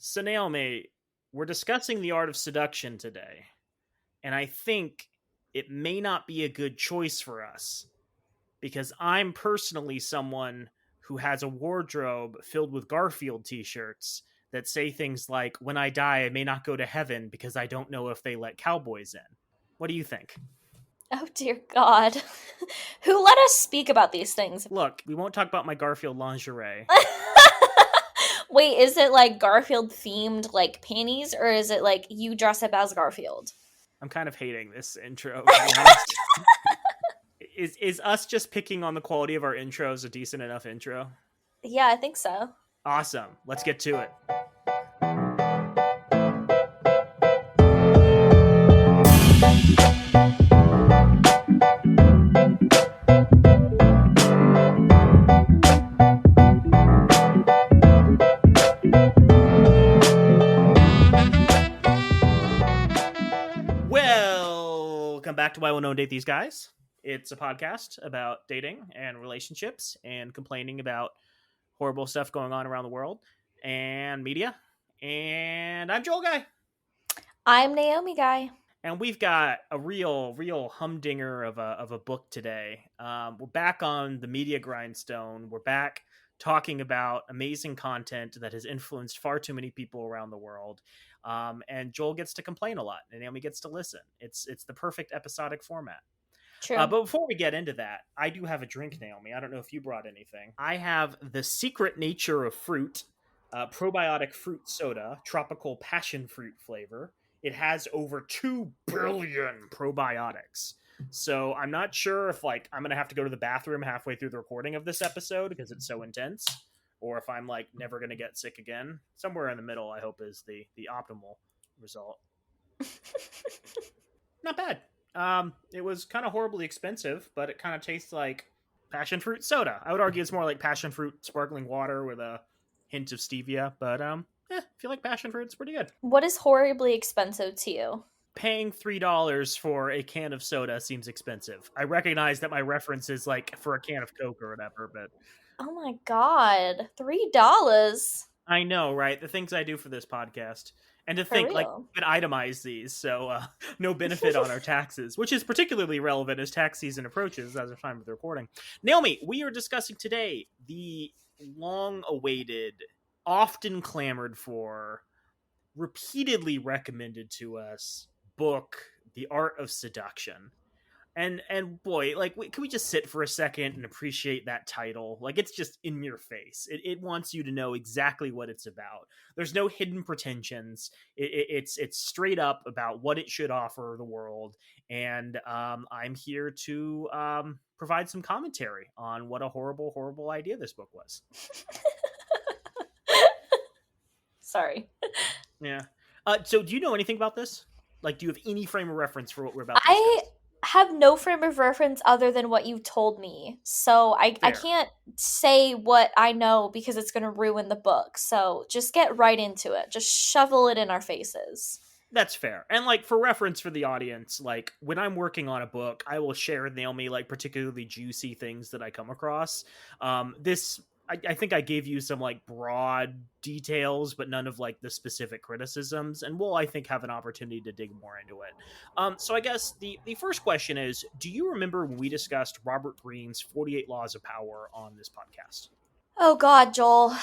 So Naomi, we're discussing the art of seduction today, and I think it may not be a good choice for us because I'm personally someone who has a wardrobe filled with Garfield t-shirts that say things like, "When I die, I may not go to heaven because I don't know if they let cowboys in." What do you think? Oh dear God. Who let us speak about these things? Look, we won't talk about my Garfield lingerie. Wait, is it like Garfield themed like panties, or is it like you dress up as Garfield? I'm kind of hating this intro, to be honest. Is us just picking on the quality of our intros a decent enough intro? Yeah, I think so. Awesome. Let's get to it. Welcome back to Why We'll Know Date These Guys. It's a podcast about dating and relationships and complaining about horrible stuff going on around the world and media. And I'm Joel Guy. I'm Naomi Guy. And we've got a real humdinger of a book today. We're back on the media grindstone. We're back talking about amazing content that has influenced far too many people around the world. And Joel gets to complain a lot, and Naomi gets to listen. It's the perfect episodic format. True. But before we get into that, I do have a drink, Naomi. I don't know if you brought anything. I have the Secret Nature of Fruit, probiotic fruit soda, tropical passion fruit flavor. It has over 2 billion probiotics. So I'm not sure if I'm going to have to go to the bathroom halfway through the recording of this episode because it's so intense, or if I'm never going to get sick again. Somewhere in the middle, I hope, is the optimal result. Not bad. It was kind of horribly expensive, but it kind of tastes like passion fruit soda. I would argue it's more like passion fruit sparkling water with a hint of stevia, but if you like passion fruit, it's pretty good. What is horribly expensive to you? Paying $3 for a can of soda seems expensive. I recognize that my reference is for a can of Coke or whatever, but Oh my God, $3 I know, right? The things I do for this podcast. And to for think, we real? could itemize these, so no benefit on our taxes, which is particularly relevant as tax season approaches as of time of the recording. Naomi, we are discussing today the long-awaited, often clamored for, repeatedly recommended to us book, The Art of Seduction. And boy, can we just sit for a second and appreciate that title? It's just in your face. It wants you to know exactly what it's about. There's no hidden pretensions. It's straight up about what it should offer the world. And I'm here to provide some commentary on what a horrible idea this book was. Sorry. Yeah. So do you know anything about this? Do you have any frame of reference for what we're about to I discuss? have no frame of reference other than what you've told me. So I Fair. can't say what I know because it's going to ruin the book. So just get right into it. Just shovel it in our faces. That's fair. And for reference for the audience, when I'm working on a book, I will share with Naomi particularly juicy things that I come across. I think I gave you some broad details, but none of the specific criticisms, and we'll, I think, have an opportunity to dig more into it. So I guess the first question is, do you remember when we discussed Robert Greene's 48 Laws of Power on this podcast? Oh God, Joel.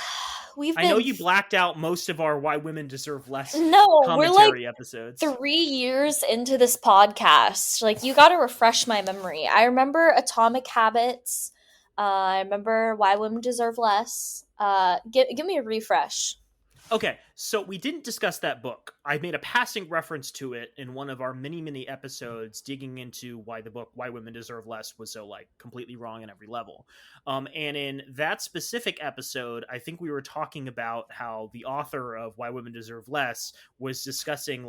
I know you blacked out most of our Why Women Deserve Less No, commentary episodes. 3 years into this podcast. You got to refresh my memory. I remember Atomic Habits. I remember Why Women Deserve Less. Give me a refresh. Okay, so we didn't discuss that book. I made a passing reference to it in one of our many episodes, digging into why the book Why Women Deserve Less was so completely wrong in every level. And in that specific episode, I think we were talking about how the author of Why Women Deserve Less was discussing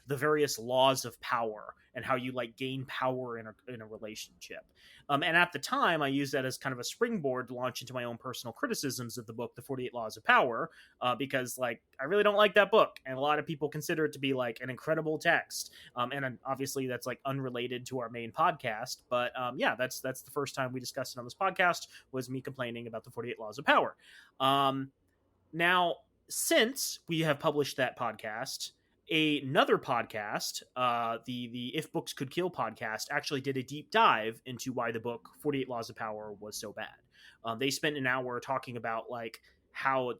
the various laws of power and how you gain power in a relationship. And at the time, I used that as kind of a springboard to launch into my own personal criticisms of the book, The 48 Laws of Power, because I really don't like that book, and a lot of people consider it to be an incredible text. And obviously that's unrelated to our main podcast, but yeah, that's the first time we discussed it on this podcast, was me complaining about the 48 Laws of Power. Now, since we have published that podcast, another podcast, the If Books Could Kill podcast, actually did a deep dive into why the book 48 Laws of Power was so bad. They spent an hour talking about like how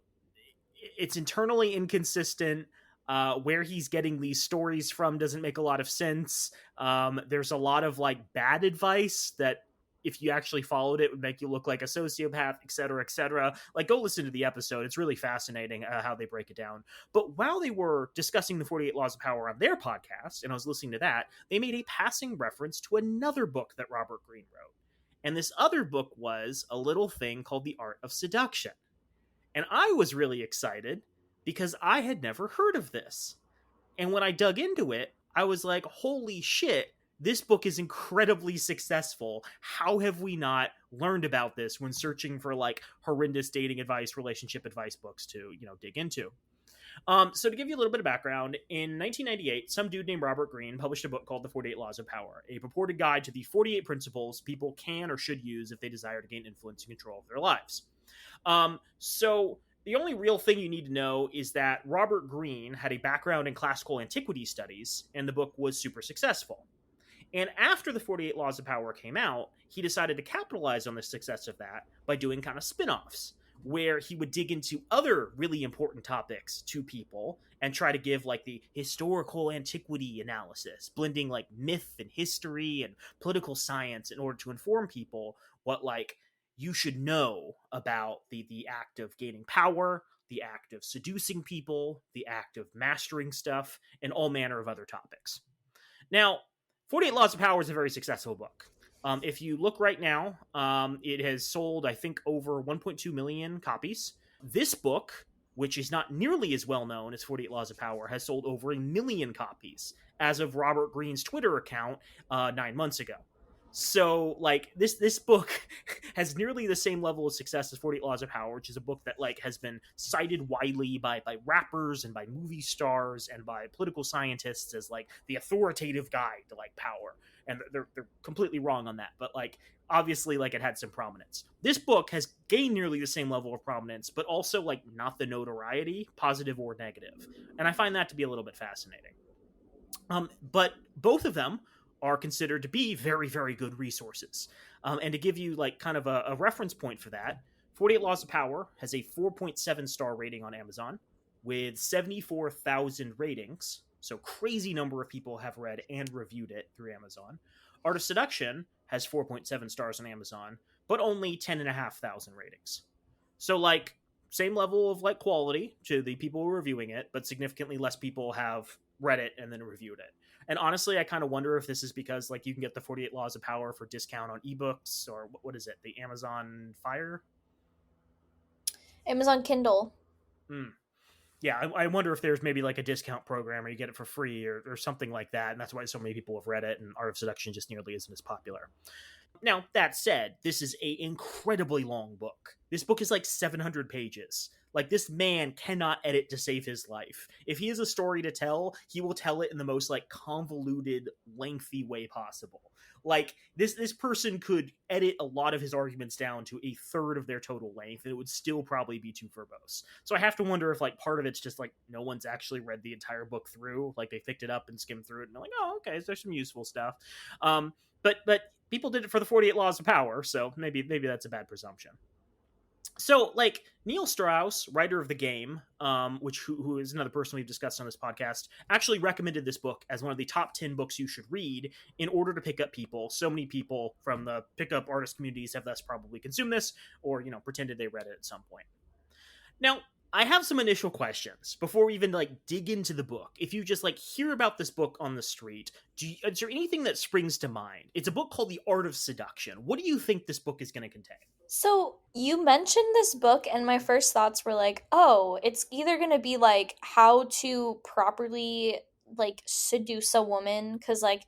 it's internally inconsistent. Where he's getting these stories from doesn't make a lot of sense. There's a lot of like bad advice that if you actually followed it would make you look like a sociopath, et cetera, et cetera. Like, go listen to the episode. It's really fascinating how they break it down. But while they were discussing the 48 Laws of Power on their podcast, and I was listening to that, they made a passing reference to another book that Robert Greene wrote. And this other book was a little thing called The Art of Seduction. And I was really excited because I had never heard of this. And when I dug into it, I was like, holy shit, this book is incredibly successful. How have we not learned about this when searching for like horrendous dating advice, relationship advice books to, dig into? So to give you a little bit of background, in 1998, some dude named Robert Greene published a book called The 48 Laws of Power, a purported guide to the 48 principles people can or should use if they desire to gain influence and control of their lives. So the only real thing you need to know is that Robert Greene had a background in classical antiquity studies, and the book was super successful. And after the 48 Laws of Power came out, he decided to capitalize on the success of that by doing kind of spin offs, where he would dig into other really important topics to people and try to give like the historical antiquity analysis, blending like myth and history and political science in order to inform people what like you should know about the act of gaining power, the act of seducing people, the act of mastering stuff, and all manner of other topics. Now, 48 Laws of Power is a very successful book. If you look right now, it has sold, I think, over 1.2 million copies. This book, which is not nearly as well known as 48 Laws of Power, has sold over 1 million copies as of Robert Greene's Twitter account 9 months ago. So, like, this book has nearly the same level of success as 48 Laws of Power, which is a book that like has been cited widely by rappers and by movie stars and by political scientists as like the authoritative guide to like power. And they're completely wrong on that, but like obviously like it had some prominence. This book has gained nearly the same level of prominence, but also like not the notoriety, positive or negative. And I find that to be a little bit fascinating. But both of them are considered to be very, very good resources. And to give you like kind of a reference point for that, 48 Laws of Power has a 4.7 star rating on Amazon with 74,000 ratings. So crazy number of people have read and reviewed it through Amazon. Art of Seduction has 4.7 stars on Amazon, but only 10,500 ratings. So like same level of like quality to the people reviewing it, but significantly less people have read it and then reviewed it. And honestly, I kind of wonder if this is because like you can get the 48 Laws of Power for discount on ebooks or what is it, the Amazon Fire? Amazon Kindle. Hmm. Yeah, I wonder if there's maybe like a discount program or you get it for free or something like that. And that's why so many people have read it and Art of Seduction just nearly isn't as popular. Now, that said, this is a incredibly long book. This book is like 700 pages. Like, this man cannot edit to save his life. If he has a story to tell, he will tell it in the most like convoluted, lengthy way possible. Like, this person could edit a lot of his arguments down to a third of their total length, and it would still probably be too verbose. So I have to wonder if like part of it's just like no one's actually read the entire book through. Like, they picked it up and skimmed through it and they're like, oh, okay, so there's some useful stuff. But people did it for the 48 Laws of Power, so maybe that's a bad presumption. So, like, Neil Strauss, writer of the game, who is another person we've discussed on this podcast, actually recommended this book as one of the top 10 books you should read in order to pick up people. So many people from the pickup artist communities have thus probably consumed this or, pretended they read it at some point. Now, I have some initial questions before we even like dig into the book. If you just like hear about this book on the street, is there anything that springs to mind? It's a book called The Art of Seduction. What do you think this book is going to contain? So you mentioned this book, and my first thoughts were like, oh, it's either going to be like how to properly like seduce a woman, because like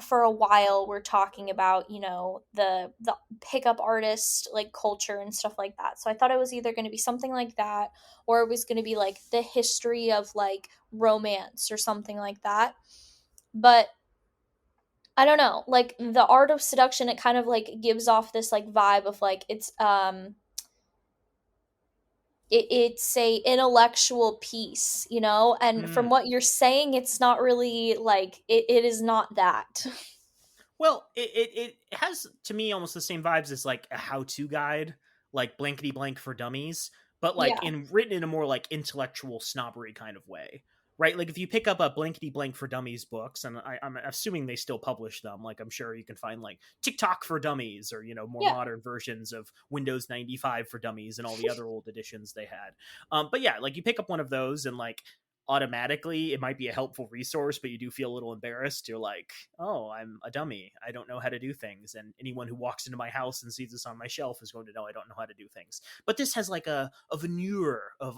for a while we're talking about the pickup artist like culture and stuff like that. So I thought it was either going to be something like that, or it was going to be like the history of like romance or something like that. But I don't know, like the art of seduction, it kind of like gives off this like vibe of like it's a intellectual piece, you know, and from Mm. what you're saying, it's not really like it is not that. Well, it has to me almost the same vibes as like a how-to guide, like blankety blank for dummies, but like Yeah, in written in a more like intellectual snobbery kind of way. Right? Like if you pick up a blankety blank for dummies books, and I'm assuming they still publish them, like I'm sure you can find like TikTok for dummies or, more yeah. modern versions of Windows 95 for dummies and all the other old editions they had. But yeah, like you pick up one of those and like automatically it might be a helpful resource, but you do feel a little embarrassed. You're like, oh, I'm a dummy, I don't know how to do things, and anyone who walks into my house and sees this on my shelf is going to know I don't know how to do things. But this has like a veneer of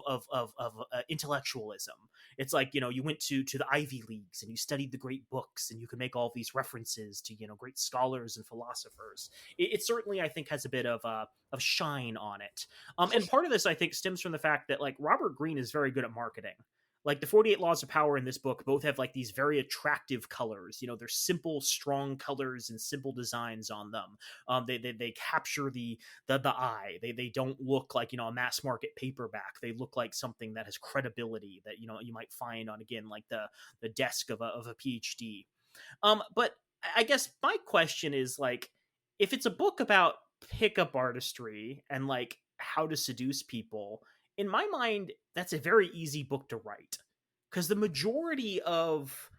intellectualism. It's like, you went to the Ivy Leagues and you studied the great books and you can make all these references to, great scholars and philosophers. It certainly, I think, has a bit of shine on it. And part of this, I think, stems from the fact that like Robert Greene is very good at marketing. Like the 48 Laws of Power in this book both have like these very attractive colors. They're simple, strong colors and simple designs on them. They capture the eye. They don't look like, a mass market paperback. They look like something that has credibility that, you might find on, again, like the desk of a PhD. But I guess my question is like, if it's a book about pickup artistry and like how to seduce people, in my mind, that's a very easy book to write. Because the majority of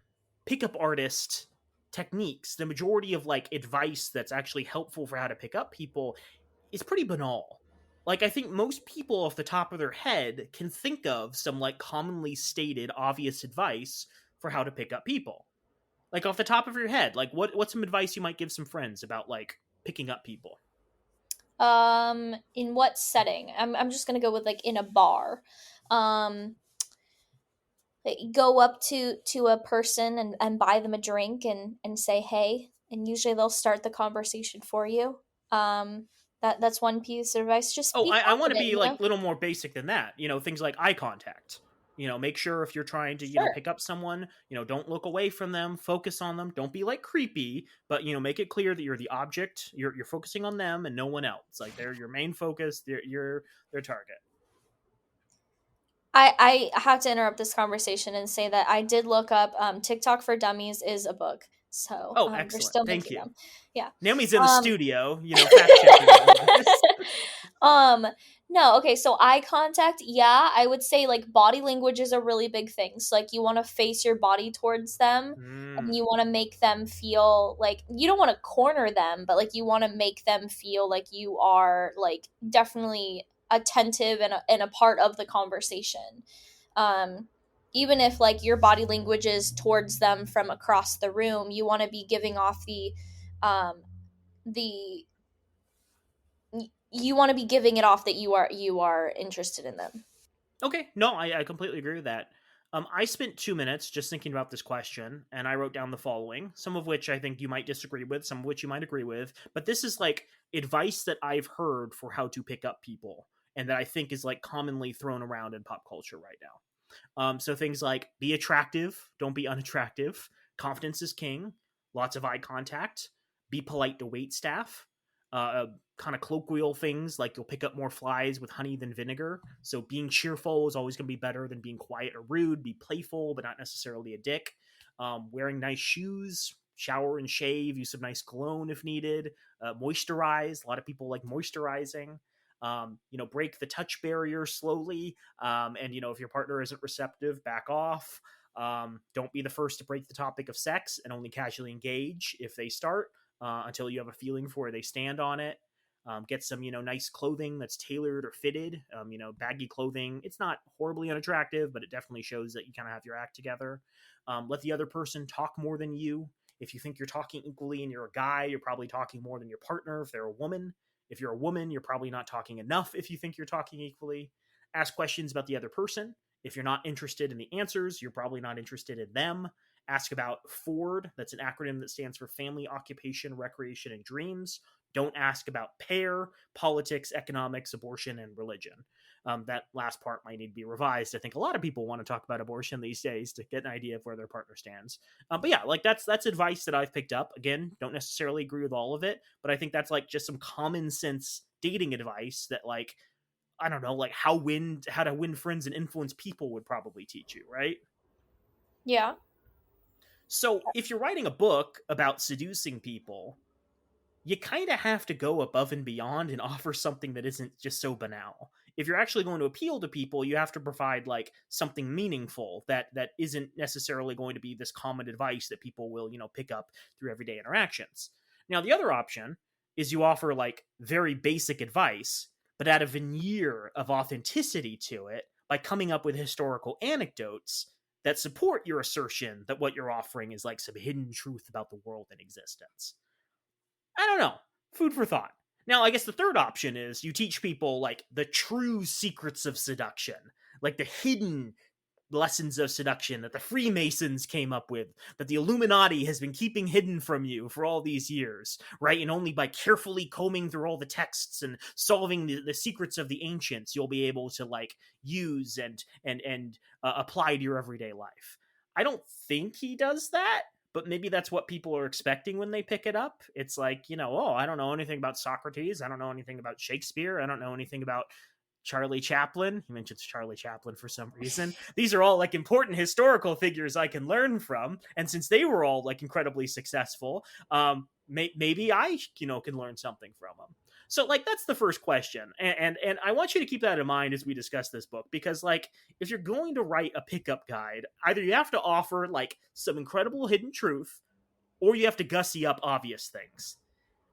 pickup artist techniques, the majority of like advice that's actually helpful for how to pick up people is pretty banal. Like, I think most people off the top of their head can think of some like commonly stated obvious advice for how to pick up people. Like off the top of your head, like what's some advice you might give some friends about like picking up people? In what setting? I'm just gonna go with like in a bar. Um, like, go up to a person and buy them a drink and say hey, and usually they'll start the conversation for you. Um, that's one piece of advice. Just Oh, be I want to confident, be you like know. a little more basic than that. Things like eye contact. Make sure if you're trying to, Sure. pick up someone, don't look away from them, focus on them. Don't be like creepy, but make it clear that you're the object. You're focusing on them and no one else. Like they're your main focus. You're their target. I have to interrupt this conversation and say that I did look up TikTok for Dummies is a book. So Oh, they're excellent. still Thank making you. them. Yeah. Naomi's in the Um studio, fact checking all of this. um no, okay, so eye contact, yeah, I would say like body language is a really big thing. So like you want to face your body towards them and Mm. you want to make them feel like you don't want to corner them, but like you want to make them feel like you are like definitely attentive and a part of the conversation. Um even if like your body language is towards them from across the room, you want to be giving off um the you want to be giving it off that you are interested in them. Okay, no, I completely agree with that. I spent 2 minutes just thinking about this question, and I wrote down the following, some of which I think you might disagree with, some of which you might agree with, but this is like advice that I've heard for how to pick up people, and that I think is like commonly thrown around in pop culture right now. So things like be attractive, don't be unattractive, confidence is king, lots of eye contact, be polite to wait staff, kind of colloquial things like you'll pick up more flies with honey than vinegar. So being cheerful is always going to be better than being quiet or rude. Be playful, but not necessarily a dick. Wearing nice shoes, shower and shave, use some nice cologne if needed. Moisturize. A lot of people like moisturizing. Break the touch barrier slowly. And if your partner isn't receptive, back off. Don't be the first to break the topic of sex and only casually engage if they start until you have a feeling for where they stand on it. Get some, nice clothing that's tailored or fitted. Baggy clothing. It's not horribly unattractive, but it definitely shows that you kind of have your act together. Let the other person talk more than you. If you think you're talking equally and you're a guy, you're probably talking more than your partner. If they're a woman, if you're a woman, you're probably not talking enough if you think you're talking equally. Ask questions about the other person. If you're not interested in the answers, you're probably not interested in them. Ask about FORD. That's an acronym that stands for Family, Occupation, Recreation, and Dreams. Don't ask about pair, politics, economics, abortion, and religion. That last part might need to be revised. I think a lot of people want to talk about abortion these days to get an idea of where their partner stands. But yeah, like that's advice that I've picked up. Again, don't necessarily agree with all of it, but I think that's like just some common sense dating advice that like I don't know, like how to win friends and influence people would probably teach you, right? Yeah. So if you're writing a book about seducing people, you kind of have to go above and beyond and offer something that isn't just so banal. If you're actually going to appeal to people, you have to provide like something meaningful that isn't necessarily going to be this common advice that people will, pick up through everyday interactions. Now, the other option is you offer like very basic advice, but add a veneer of authenticity to it by coming up with historical anecdotes that support your assertion that what you're offering is like some hidden truth about the world in existence. I don't know. Food for thought. Now, I guess the third option is you teach people like the true secrets of seduction, like the hidden lessons of seduction that the Freemasons came up with, that the Illuminati has been keeping hidden from you for all these years, right? And only by carefully combing through all the texts and solving the secrets of the ancients, you'll be able to like use and apply to your everyday life. I don't think he does that, but maybe that's what people are expecting when they pick it up. It's like, oh, I don't know anything about Socrates. I don't know anything about Shakespeare. I don't know anything about Charlie Chaplin. He mentions Charlie Chaplin for some reason. These are all like important historical figures I can learn from, and since they were all like incredibly successful, maybe I can learn something from them. So like that's the first question, and I want you to keep that in mind as we discuss this book, because like if you're going to write a pickup guide, either you have to offer like some incredible hidden truth, or you have to gussy up obvious things.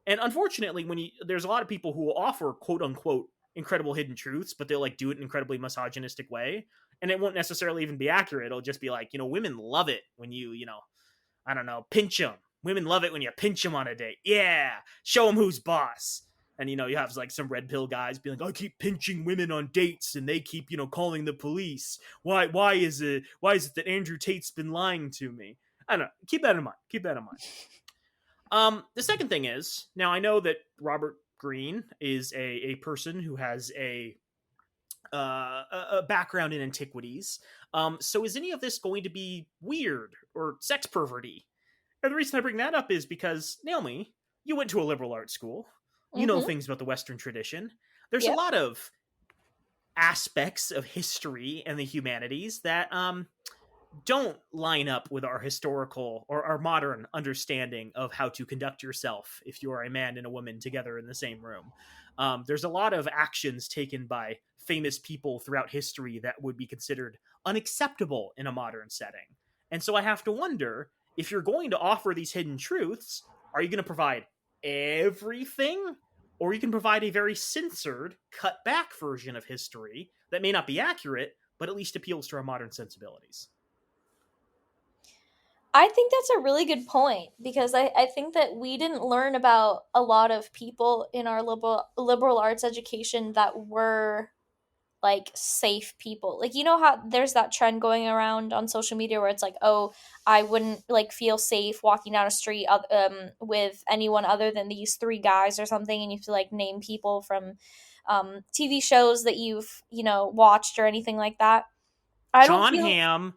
And unfortunately, there's a lot of people who will offer quote unquote incredible hidden truths, but they'll like do it in an incredibly misogynistic way, and it won't necessarily even be accurate. It'll just be like, women love it when I don't know, pinch them. Women love it when you pinch them on a date. Yeah, show them who's boss. And you have like some red pill guys being like, I keep pinching women on dates, and they keep calling the police. Why is it that Andrew Tate's been lying to me? I don't know. Keep that in mind. Keep that in mind. The second thing is, now I know that Robert Greene is a person who has a background in antiquities. So is any of this going to be weird or sex perverty? And the reason I bring that up is because, Naomi, you went to a liberal arts school. You know Mm-hmm. things about the Western tradition. There's a Yep. lot of aspects of history and the humanities that don't line up with our historical or our modern understanding of how to conduct yourself if you are a man and a woman together in the same room. There's a lot of actions taken by famous people throughout history that would be considered unacceptable in a modern setting. And so I have to wonder, if you're going to offer these hidden truths, are you going to provide everything? Or you can provide a very censored, cut back version of history that may not be accurate, but at least appeals to our modern sensibilities. I think that's a really good point because I think that we didn't learn about a lot of people in our liberal arts education that were like safe people. Like, you know how there's that trend going around on social media where it's like, oh, I wouldn't like feel safe walking down a street with anyone other than these three guys or something, and you have to like name people from TV shows that you've watched or anything like that. I don't John feel Hamm,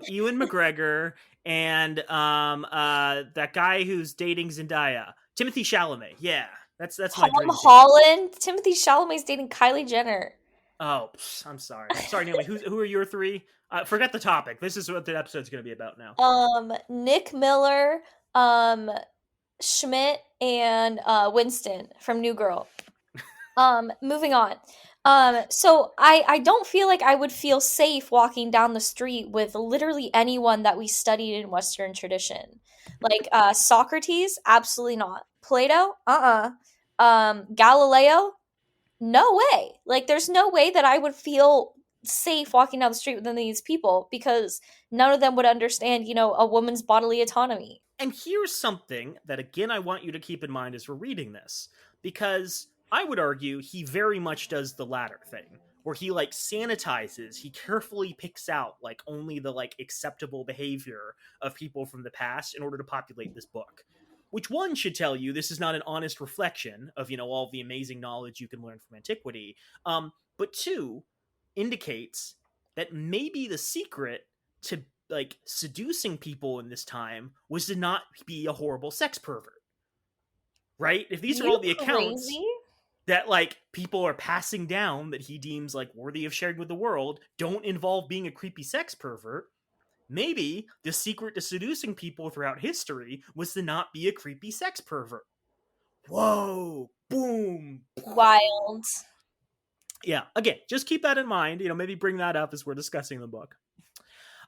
Ewan McGregor, and that guy who's dating Zendaya, Timothy Chalamet. Yeah, that's my Tom dream team. Holland, Timothy Chalamet's dating Kylie Jenner. Oh, I'm sorry. Sorry, Naomi. Who are your three? Forget the topic. This is what the episode's going to be about now. Nick Miller, um, Schmidt, and Winston from New Girl. Moving on. So I don't feel like I would feel safe walking down the street with literally anyone that we studied in Western tradition. Like Socrates, absolutely not. Plato, Galileo, no way. Like there's no way that I would feel safe walking down the street with these people because none of them would understand, a woman's bodily autonomy. And here's something that, again, I want you to keep in mind as we're reading this, because I would argue he very much does the latter thing, where he like sanitizes, he carefully picks out like only the like acceptable behavior of people from the past in order to populate this book. Which one should tell you this is not an honest reflection of all the amazing knowledge you can learn from antiquity, but two indicates that maybe the secret to like seducing people in this time was to not be a horrible sex pervert, right? If these are all You the accounts, crazy? that like people are passing down that he deems like worthy of sharing with the world don't involve being a creepy sex pervert. Maybe the secret to seducing people throughout history was to not be a creepy sex pervert. Whoa, boom. Wild. Yeah, again, just keep that in mind. Maybe bring that up as we're discussing the book.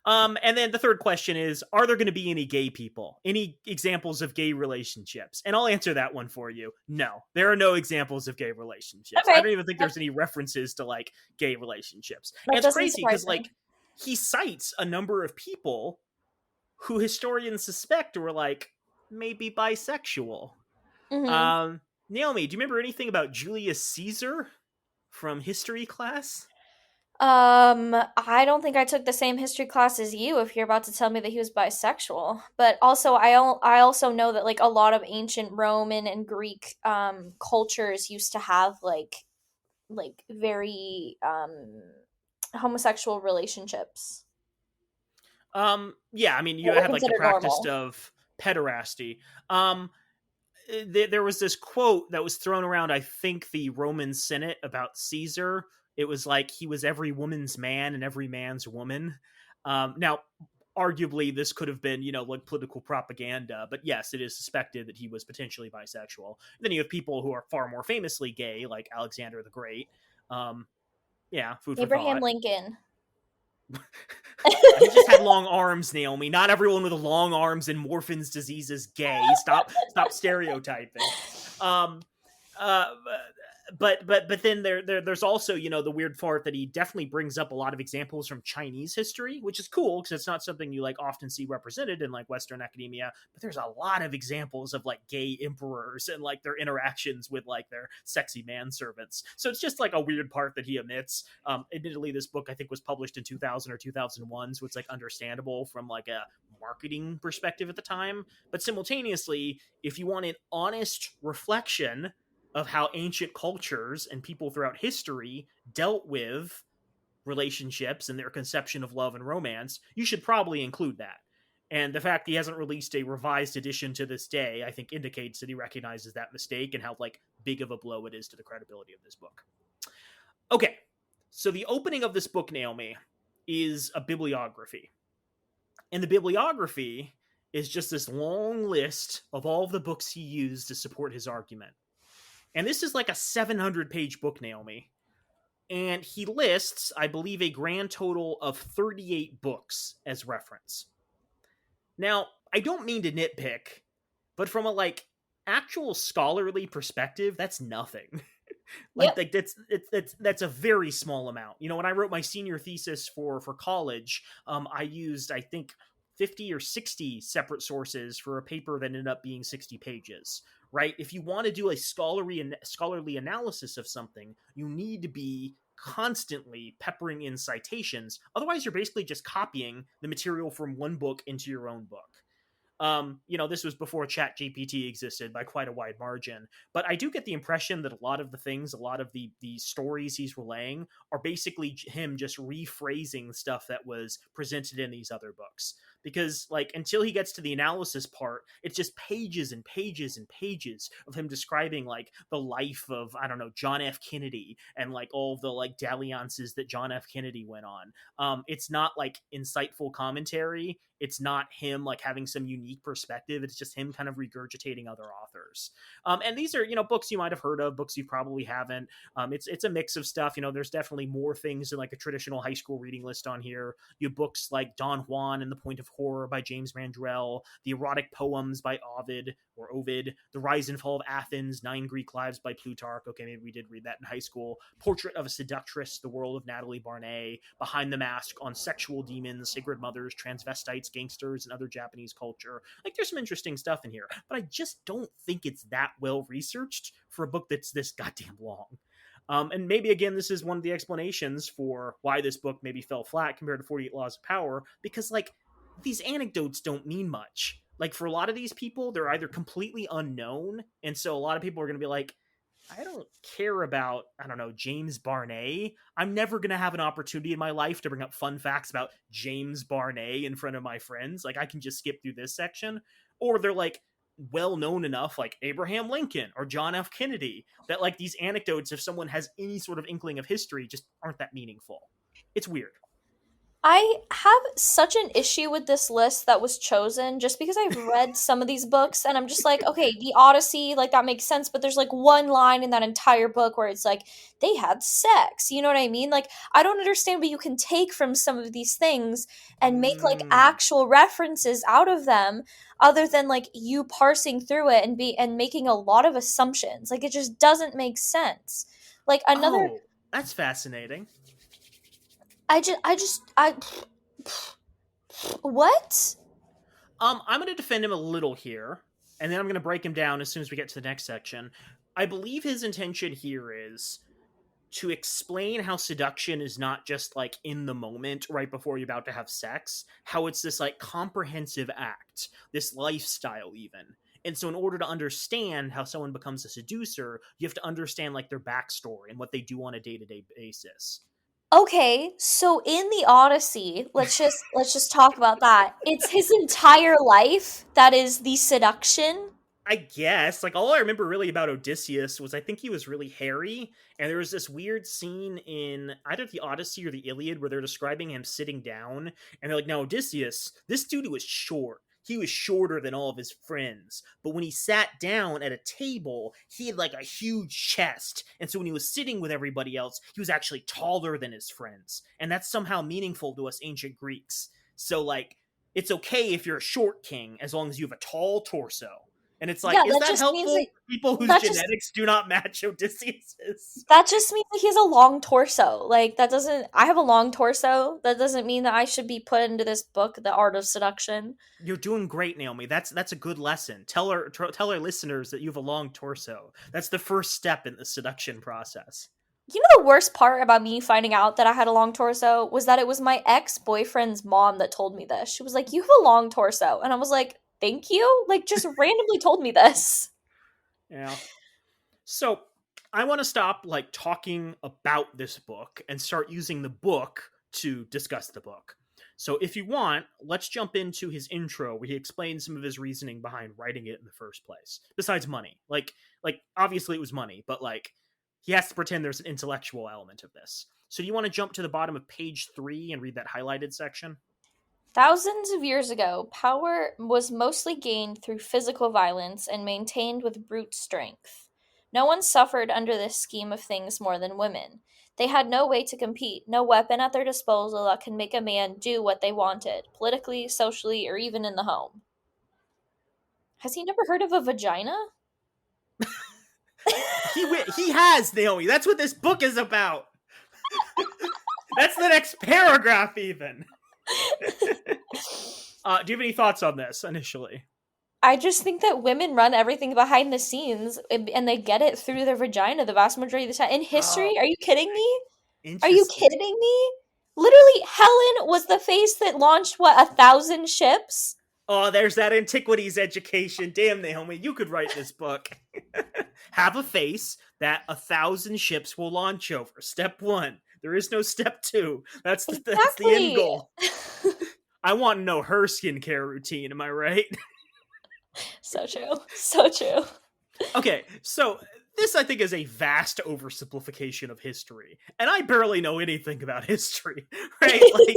And then the third question is, are there going to be any gay people? Any examples of gay relationships? And I'll answer that one for you. No, there are no examples of gay relationships. I Okay, don't even think there's any references to like gay relationships. And that it's doesn't crazy because surprise me. like he cites a number of people who historians suspect were like maybe bisexual. Mm-hmm. Um, Naomi, do you remember anything about Julius Caesar from history class? I don't think I took the same history class as you if you're about to tell me that he was bisexual. But also, I also know that like a lot of ancient Roman and Greek cultures used to have like very homosexual relationships. Yeah, I mean, you What were had like the considered practice normal. of pederasty. Um, there was this quote that was thrown around, I think, the Roman Senate about Caesar. It was like he was every woman's man and every man's woman. Now, arguably, this could have been, like political propaganda, but yes, it is suspected that he was potentially bisexual. And then you have people who are far more famously gay, like Alexander the Great. Um, yeah, food for Abraham thought. Lincoln. He just had long arms, Naomi. Not everyone with long arms and Morphin's disease is gay. Stop stereotyping. Um, uh, but then there's also the weird part that he definitely brings up a lot of examples from Chinese history, which is cool because it's not something you like often see represented in like Western academia. But there's a lot of examples of like gay emperors and like their interactions with like their sexy manservants. So it's just like a weird part that he omits. Admittedly, this book I think was published in 2000 or 2001, so it's like understandable from like a marketing perspective at the time. But simultaneously, if you want an honest reflection of how ancient cultures and people throughout history dealt with relationships and their conception of love and romance, you should probably include that. And the fact he hasn't released a revised edition to this day, I think indicates that he recognizes that mistake and how like big of a blow it is to the credibility of this book. Okay, so the opening of this book, Naomi, is a bibliography. And the bibliography is just this long list of all of the books he used to support his argument. And this is like a 700-page book, Naomi. And he lists, I believe, a grand total of 38 books as reference. Now, I don't mean to nitpick, but from a like actual scholarly perspective, that's nothing. Yep. like that's a very small amount. When I wrote my senior thesis for college, I used, I think, 50 or 60 separate sources for a paper that ended up being 60 pages. Right? If you want to do a scholarly analysis of something, you need to be constantly peppering in citations. Otherwise, you're basically just copying the material from one book into your own book. This was before Chat GPT existed by quite a wide margin. But I do get the impression that a lot of the things, a lot of the stories he's relaying are basically him just rephrasing stuff that was presented in these other books. Because like until he gets to the analysis part, it's just pages and pages and pages of him describing like the life of, I don't know, John F. Kennedy and like all the like dalliances that John F. Kennedy went on. It's not like insightful commentary. It's not him like having some unique perspective. It's just him kind of regurgitating other authors. And these are, books you might have heard of, books you probably haven't. It's a mix of stuff. There's definitely more things than like a traditional high school reading list on here. You have books like Don Juan and the Point of Horror by James Mandrell, the erotic poems by Ovid, The Rise and Fall of Athens, 9 Greek Lives by Plutarch. Okay, maybe we did read that in high school. Portrait of a Seductress, The World of Natalie Barnett, Behind the Mask on Sexual Demons, Sacred Mothers, Transvestites, Gangsters, and Other Japanese Culture. Like, there's some interesting stuff in here, but I just don't think it's that well researched for a book that's this goddamn long. And maybe, again, this is one of the explanations for why this book maybe fell flat compared to 48 Laws of Power, because, like, these anecdotes don't mean much. Like, for a lot of these people, they're either completely unknown, and so a lot of people are going to be like, I don't care about, I don't know, James Barnett. I'm never going to have an opportunity in my life to bring up fun facts about James Barnett in front of my friends. Like, I can just skip through this section. Or they're like, well known enough, like Abraham Lincoln or John F. Kennedy, that like these anecdotes, if someone has any sort of inkling of history, just aren't that meaningful. It's weird. I have such an issue with this list that was chosen just because I've read some of these books and I'm just like, okay, the Odyssey, like that makes sense, but there's like one line in that entire book where it's like they had sex. You know what I mean? Like I don't understand what you can take from some of these things and make like Mm. actual references out of them other than like you parsing through it and making a lot of assumptions. Like it just doesn't make sense. Like another Oh, that's fascinating. I what? I'm going to defend him a little here, and then I'm going to break him down as soon as we get to the next section. I believe his intention here is to explain how seduction is not just like in the moment right before you're about to have sex, how it's this like comprehensive act, this lifestyle even. And so in order to understand how someone becomes a seducer, you have to understand like their backstory and what they do on a day-to-day basis. Okay, so in the Odyssey, let's just talk about that. It's his entire life that is the seduction. I guess. Like all I remember really about Odysseus was I think he was really hairy, and there was this weird scene in either the Odyssey or the Iliad where they're describing him sitting down, and they're like, "Now Odysseus, this dude was short. He was shorter than all of his friends, but when he sat down at a table, he had like a huge chest, and so when he was sitting with everybody else, he was actually taller than his friends, and that's somehow meaningful to us ancient Greeks. So like, it's okay if you're a short king as long as you have a tall torso." And it's like, Yeah, is that that just means helpful that for people whose that just genetics do not match Odysseus's? that just means that he has a long torso. Like that doesn't I have a long torso. That doesn't mean that I should be put into this book, The Art of Seduction. You're doing great, Naomi. That's a good lesson. Tell our listeners that you have a long torso. That's the first step in the seduction process. You know the worst part about me finding out that I had a long torso was that it was my ex-boyfriend's mom that told me this. She was like, "You have a long torso." And I was like, "Thank you?" Like just randomly told me this. Yeah. So I want to stop like talking about this book and start using the book to discuss the book. So if you want, let's jump into his intro where he explains some of his reasoning behind writing it in the first place. Besides money. Like obviously it was money, but like he has to pretend there's an intellectual element of this. So do you want to jump to the bottom of page 3 and read that highlighted section? Thousands of years ago, power was mostly gained through physical violence and maintained with brute strength. No one suffered under this scheme of things more than women. They had no way to compete, no weapon at their disposal that can make a man do what they wanted, politically, socially, or even in the home. Has he never heard of a vagina? He has, Naomi. That's what this book is about. That's the next paragraph even. Do you have any thoughts on this initially? I just think that women run everything behind the scenes and they get it through their vagina the vast majority of the time. In Oh, history, are you kidding me? Are you interesting. kidding me? Literally, Helen was the face that launched, what, 1,000 ships? Oh, there's that antiquities education. Damn, Naomi, you could write this book. Have a face that 1,000 ships will launch over. Step 1. There is no step 2. That's the end Exactly. goal. I want to know her skincare routine. Am I right? So true. So true. Okay, so this I think is a vast oversimplification of history, and I barely know anything about history, right? Like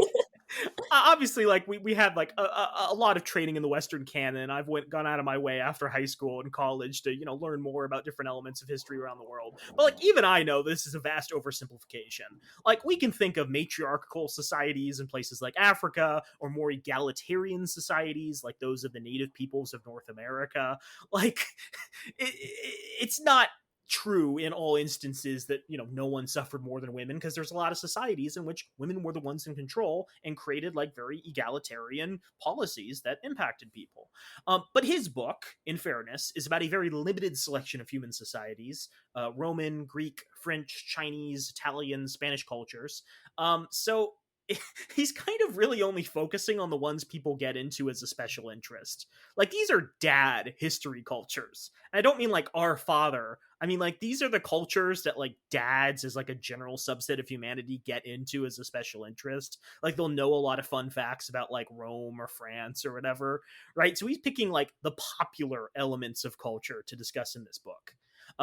obviously like we had like a lot of training in the Western canon. I've gone out of my way after high school and college to learn more about different elements of history around the world, but like even I know this is a vast oversimplification. Like we can think of matriarchal societies in places like Africa, or more egalitarian societies like those of the native peoples of North America. Like it's not true in all instances that no one suffered more than women, because there's a lot of societies in which women were the ones in control and created like very egalitarian policies that impacted people. But his book, in fairness, is about a very limited selection of human societies: Roman, Greek, French, Chinese, Italian, Spanish cultures. So he's kind of really only focusing on the ones people get into as a special interest. Like these are dad history cultures. And I don't mean like our father. I mean like these are the cultures that like dads as like a general subset of humanity get into as a special interest. Like they'll know a lot of fun facts about like Rome or France or whatever, right? So he's picking like the popular elements of culture to discuss in this book.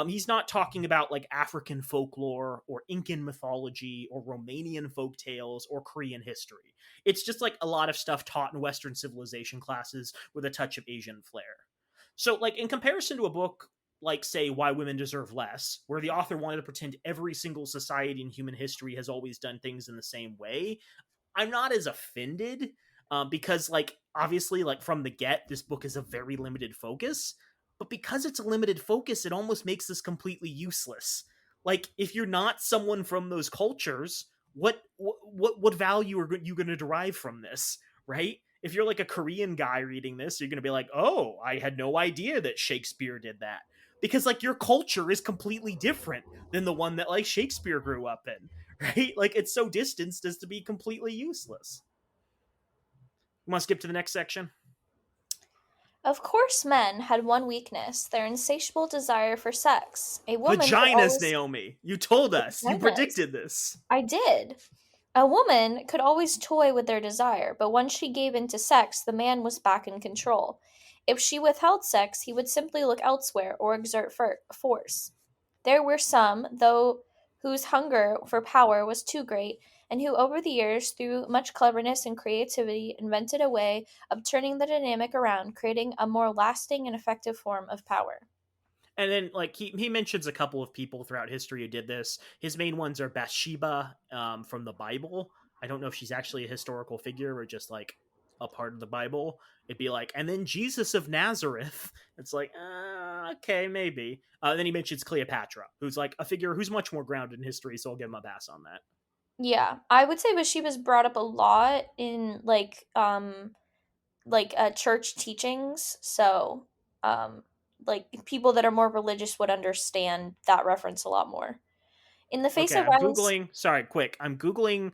He's not talking about like African folklore or Incan mythology or Romanian folk tales or Korean history. It's just like a lot of stuff taught in Western civilization classes with a touch of Asian flair. So, like, in comparison to a book like, say, Why Women Deserve Less, where the author wanted to pretend every single society in human history has always done things in the same way, I'm not as offended because, like, obviously, like from the get, this book is a very limited focus. But because it's a limited focus, it almost makes this completely useless. Like, if you're not someone from those cultures, what value are you going to derive from this, right? If you're like a Korean guy reading this, you're going to be like, "Oh, I had no idea that Shakespeare did that." Because like your culture is completely different than the one that like Shakespeare grew up in, right? Like it's so distanced as to be completely useless. You want to skip to the next section? Of course, men had one weakness, their insatiable desire for sex. A woman could Vaginas, always. Naomi. You told us. You Vaginas. predicted this. I did. A woman could always toy with their desire, but once she gave in to sex, the man was back in control. If she withheld sex, he would simply look elsewhere or exert force. There were some, though, whose hunger for power was too great, and who over the years, through much cleverness and creativity, invented a way of turning the dynamic around, creating a more lasting and effective form of power. And then like he mentions a couple of people throughout history who did this. His main ones are Bathsheba from the Bible. I don't know if she's actually a historical figure or just like a part of the Bible. It'd be like, and then Jesus of Nazareth. It's like, okay, maybe. Then he mentions Cleopatra, who's like a figure who's much more grounded in history, so I'll give him a pass on that. Yeah, I would say Bathsheba's brought up a lot in church teachings, so um like people that are more religious would understand that reference a lot more. In the face Okay, of I'm violence. Googling. Sorry, quick. I'm Googling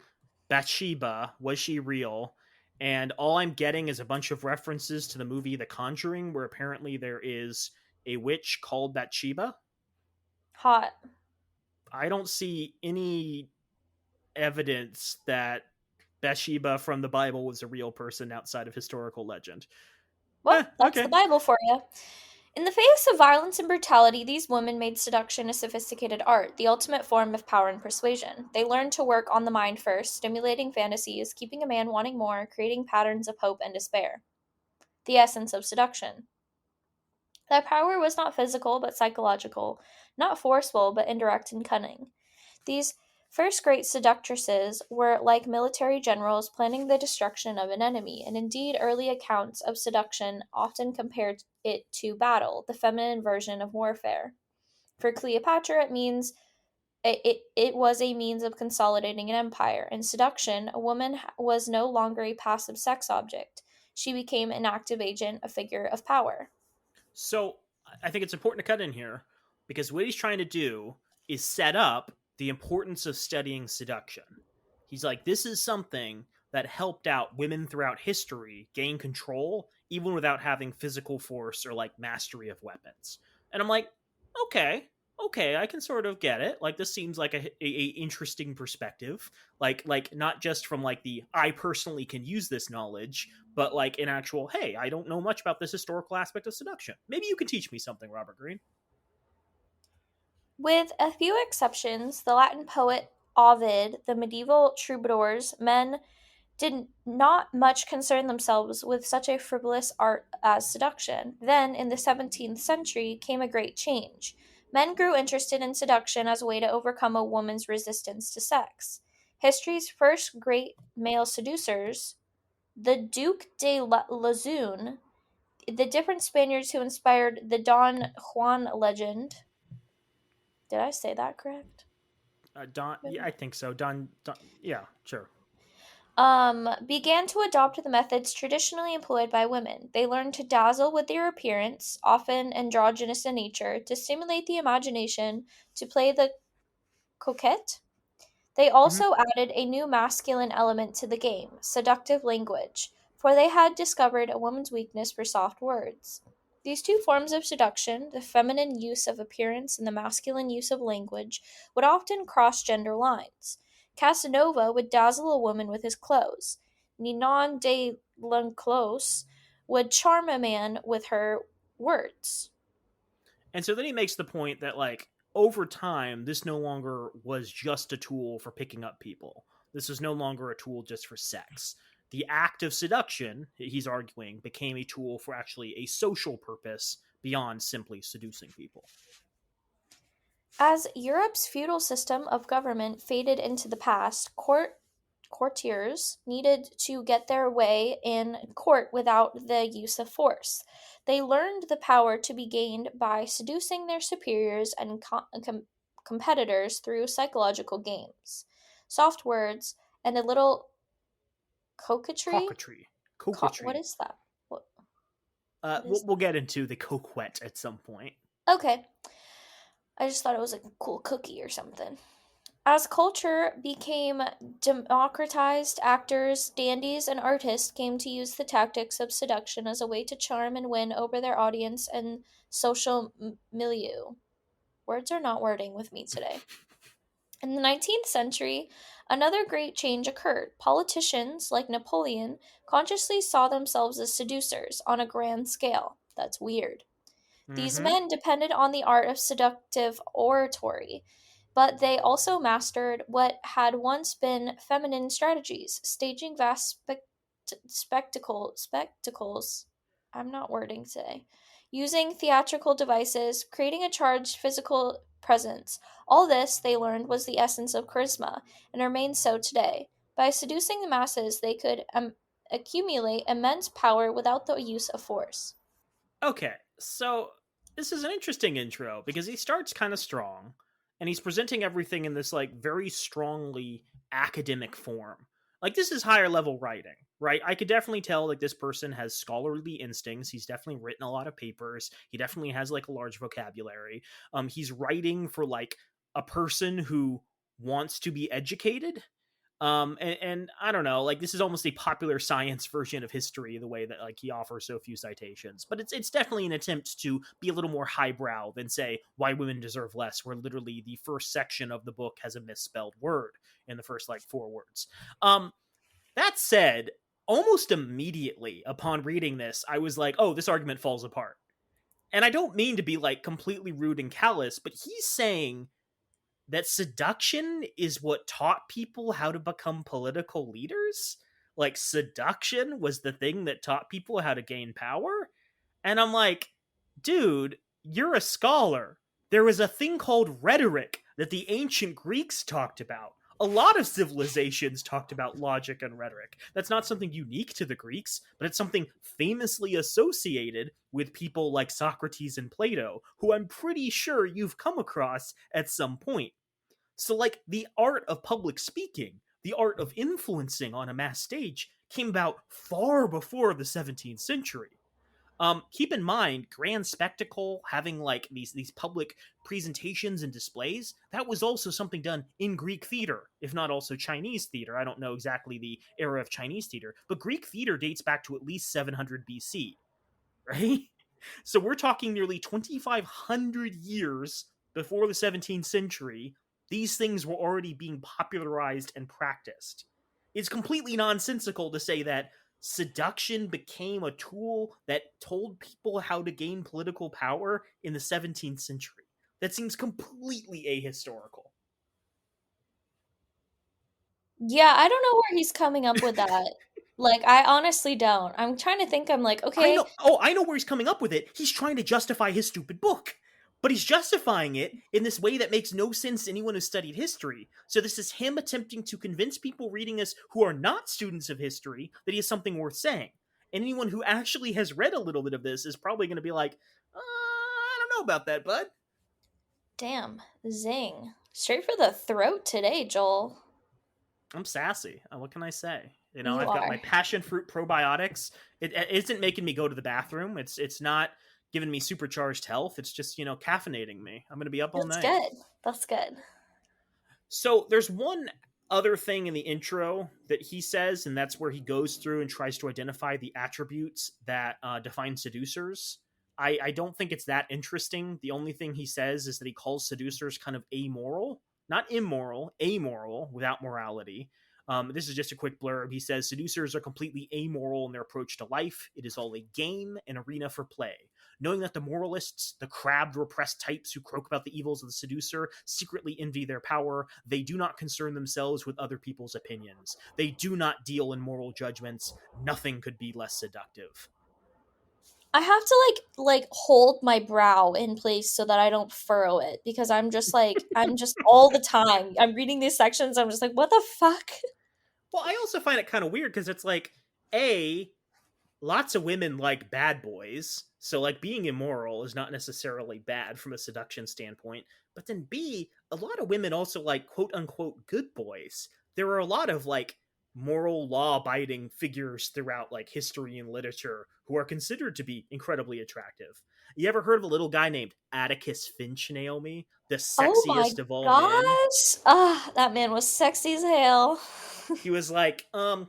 Bathsheba. Was she real? And all I'm getting is a bunch of references to the movie The Conjuring, where apparently there is a witch called Bathsheba. Hot. I don't see any evidence that Bathsheba from the Bible was a real person outside of historical legend. Well, that's the Okay. Bible for you. In the face of violence and brutality, these women made seduction a sophisticated art, the ultimate form of power and persuasion. They learned to work on the mind first, stimulating fantasies, keeping a man wanting more, creating patterns of hope and despair. The essence of seduction. Their power was not physical but psychological, not forceful but indirect and cunning. These first great seductresses were like military generals planning the destruction of an enemy, and indeed early accounts of seduction often compared it to battle, the feminine version of warfare. For Cleopatra, it was a means of consolidating an empire. In seduction, a woman was no longer a passive sex object. She became an active agent, a figure of power. So I think it's important to cut in here because what he's trying to do is set up the importance of studying seduction. He's like, this is something that helped out women throughout history gain control even without having physical force or like mastery of weapons. And I'm like, okay, okay, I can sort of get it. Like this seems like a interesting perspective. Like not just from like the I personally can use this knowledge, but like an actual, hey, I don't know much about this historical aspect of seduction. Maybe you can teach me something, Robert Greene. With a few exceptions, the Latin poet Ovid, the medieval troubadours, men did not much concern themselves with such a frivolous art as seduction. Then, in the 17th century, came a great change. Men grew interested in seduction as a way to overcome a woman's resistance to sex. History's first great male seducers, the Duke de Lazun, the different Spaniards who inspired the Don Juan legend. Did I say that correct? Don, yeah, I think so. Don, yeah, sure. Began to adopt the methods traditionally employed by women. They learned to dazzle with their appearance, often androgynous in nature, to stimulate the imagination, to play the coquette. They Mhm. also added a new masculine element to the game, seductive language, for they had discovered a woman's weakness for soft words. These two forms of seduction, the feminine use of appearance and the masculine use of language, would often cross gender lines. Casanova would dazzle a woman with his clothes. Ninon de l'Enclos would charm a man with her words. And so then he makes the point that, like, over time, this no longer was just a tool for picking up people. This was no longer a tool just for sex. The act of seduction, he's arguing, became a tool for actually a social purpose beyond simply seducing people. As Europe's feudal system of government faded into the past, courtiers needed to get their way in court without the use of force. They learned the power to be gained by seducing their superiors and competitors through psychological games, soft words, and a little coquetry. Coquetry. What Coquetry. is that? What, what We'll, is we'll get into the coquette at some point. that? Okay. I just thought it was like a cool cookie or something. As culture became democratized, actors, dandies, and artists came to use the tactics of seduction as a way to charm and win over their audience and social milieu. Words are not wording with me today. In the 19th century, another great change occurred. Politicians, like Napoleon, consciously saw themselves as seducers on a grand scale. That's weird. These Mm-hmm. men depended on the art of seductive oratory, but they also mastered what had once been feminine strategies, staging vast spectacles. I'm not wording today. Using theatrical devices, creating a charged physical presence. All this, they learned, was the essence of charisma, and remains so today. By seducing the masses, they could accumulate immense power without the use of force. Okay, so this is an interesting intro because he starts kind of strong and he's presenting everything in this like very strongly academic form. Like this is higher level writing, right? I could definitely tell like this person has scholarly instincts. He's definitely written a lot of papers. He definitely has like a large vocabulary. He's writing for like a person who wants to be educated, and I don't know, like this is almost a popular science version of history, the way that like he offers so few citations, but it's definitely an attempt to be a little more highbrow than say Why Women Deserve Less, where literally the first section of the book has a misspelled word in the first like four words. um that said, almost immediately upon reading this, I was like, oh, this argument falls apart. And I don't mean to be like completely rude and callous, but he's saying that seduction is what taught people how to become political leaders. Like, seduction was the thing that taught people how to gain power. And I'm like, dude, you're a scholar. There was a thing called rhetoric that the ancient Greeks talked about. A lot of civilizations talked about logic and rhetoric. That's not something unique to the Greeks, but it's something famously associated with people like Socrates and Plato, who I'm pretty sure you've come across at some point. So, like, the art of public speaking, the art of influencing on a mass stage came about far before the 17th century. Keep in mind, grand spectacle, having like these public presentations and displays, that was also something done in Greek theater, if not also Chinese theater. I don't know exactly the era of Chinese theater, but Greek theater dates back to at least 700 BC, right? So we're talking nearly 2,500 years before the 17th century. These things were already being popularized and practiced. It's completely nonsensical to say that seduction became a tool that told people how to gain political power in the 17th century. That seems completely ahistorical. Yeah, I don't know where he's coming up with that. Like, I honestly don't. I'm trying to think. I'm like, I okay, know. Oh, I know where he's coming up with it. He's trying to justify his stupid book. But he's justifying it in this way that makes no sense to anyone who studied history. So this is him attempting to convince people reading this who are not students of history that he has something worth saying. And anyone who actually has read a little bit of this is probably going to be like, I don't know about that, bud. damn, zing. Straight for the throat today, Joel. I'm sassy. What can I say? You know, You I've got my are. passion fruit probiotics. It isn't making me go to the bathroom. It's not giving me supercharged health. It's just caffeinating me. I'm gonna be up all That's night. good. That's good. So there's one other thing in the intro that he says, and that's where he goes through and tries to identify the attributes that define seducers. I don't think it's that interesting. The only thing he says is that he calls seducers kind of amoral, not immoral, amoral, without morality. This is just a quick blurb. He says seducers are completely amoral in their approach to life. It is all a game, an arena for play. Knowing that the moralists, the crabbed, repressed types who croak about the evils of the seducer, secretly envy their power, they do not concern themselves with other people's opinions. They do not deal in moral judgments. Nothing could be less seductive. I have to like hold my brow in place so that I don't furrow it because I'm just all the time I'm reading these sections, I'm just like, what the fuck? Well, I also find it kind of weird because it's like, A, lots of women like bad boys, so like being immoral is not necessarily bad from a seduction standpoint. But then B, a lot of women also like quote unquote good boys. There are a lot of like moral law abiding figures throughout like history and literature who are considered to be incredibly attractive. You ever heard of a little guy named Atticus Finch, Naomi? The Oh my sexiest of all men. gosh. Ah, that man was sexy as hell. He was like, I'm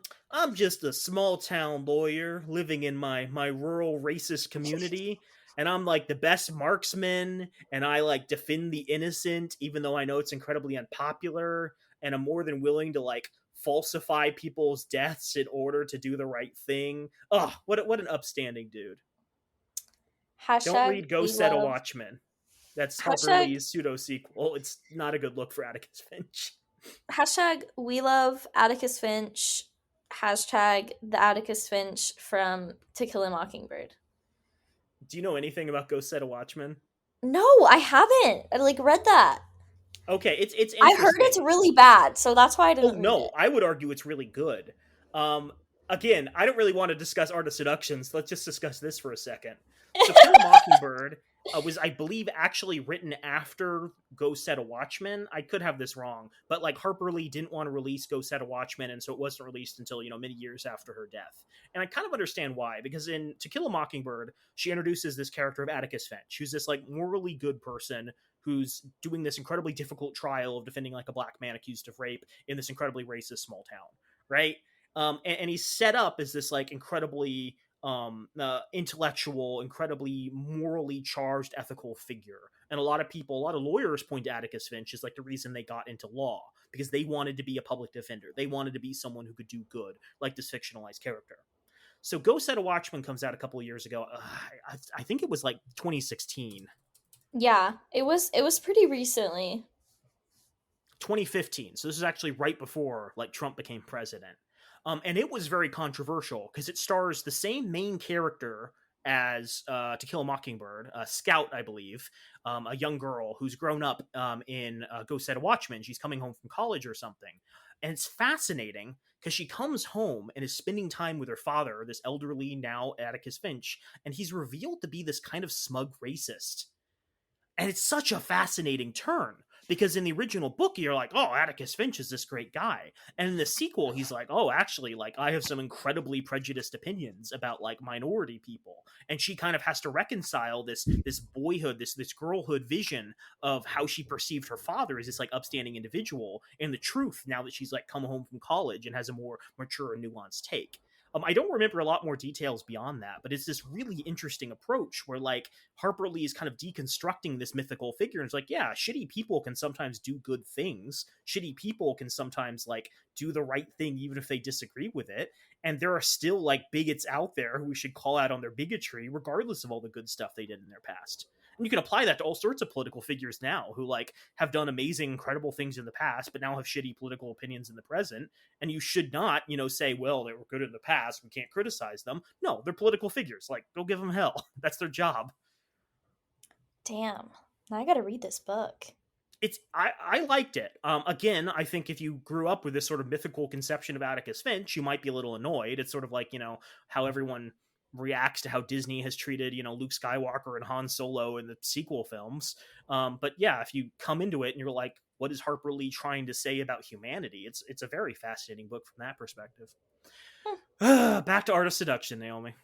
just a small town lawyer living in my rural racist community, and I'm like the best marksman, and I like defend the innocent even though I know it's incredibly unpopular, and I'm more than willing to like falsify people's deaths in order to do the right thing. Oh, what an upstanding dude. Don't Hashtag read Go we Set a love Watchman. That's Harper hashtag Lee's pseudo sequel. It's not a good look for Atticus Finch. hashtag we love Atticus Finch. Hashtag the Atticus Finch from To Kill a Mockingbird. Do you know anything about Go Set a Watchman? No, I haven't. I like read that. Okay, it's I heard it's interesting. really bad, so that's why I Oh didn't read no, it. I would argue it's really good. Um, Again, I don't really want to discuss Art of Seduction, so let's just discuss this for a second. So, Kill a Mockingbird was, I believe, actually written after Go Set a Watchman. I could have this wrong, but like Harper Lee didn't want to release Go Set a Watchman, and so it wasn't released until many years after her death. And I kind of understand why, because in To Kill a Mockingbird, she introduces this character of Atticus Finch, who's this like morally good person who's doing this incredibly difficult trial of defending like a black man accused of rape in this incredibly racist small town, right? And he's set up as this like incredibly intellectual, incredibly morally charged, ethical figure. And a lot of people, a lot of lawyers point to Atticus Finch as like the reason they got into law because they wanted to be a public defender. They wanted to be someone who could do good, like this fictionalized character. So Go Set a Watchman comes out a couple of years ago. I think it was like 2016. Yeah, it was pretty recently. 2015. So this is actually right before like Trump became president. And it was very controversial because it stars the same main character as To Kill a Mockingbird, Scout, I believe, a young girl who's grown up in Go Set a Watchman. She's coming home from college or something. And it's fascinating because she comes home and is spending time with her father, this elderly now Atticus Finch, and he's revealed to be this kind of smug racist. And it's such a fascinating turn because in the original book, you're like, oh, Atticus Finch is this great guy. And in the sequel, he's like, oh, actually, like, I have some incredibly prejudiced opinions about like minority people. And she kind of has to reconcile this boyhood, this girlhood vision of how she perceived her father as this like upstanding individual and the truth now that she's like come home from college and has a more mature and nuanced take. I don't remember a lot more details beyond that, but it's this really interesting approach where like Harper Lee is kind of deconstructing this mythical figure and it's like, yeah, shitty people can sometimes do good things. Shitty people can sometimes like do the right thing even if they disagree with it. And there are still like bigots out there who we should call out on their bigotry regardless of all the good stuff they did in their past. And you can apply that to all sorts of political figures now who like have done amazing, incredible things in the past, but now have shitty political opinions in the present. And you should not, say, well, they were good in the past. We can't criticize them. No, they're political figures. Like, go give them hell. That's their job. Damn. Now I gotta read this book. I liked it. Again, I think if you grew up with this sort of mythical conception of Atticus Finch, you might be a little annoyed. It's sort of like, how everyone reacts to how Disney has treated, Luke Skywalker and Han Solo in the sequel films. But yeah, if you come into it and you're like, what is Harper Lee trying to say about humanity? It's a very fascinating book from that perspective. Back to Art of Seduction, Naomi.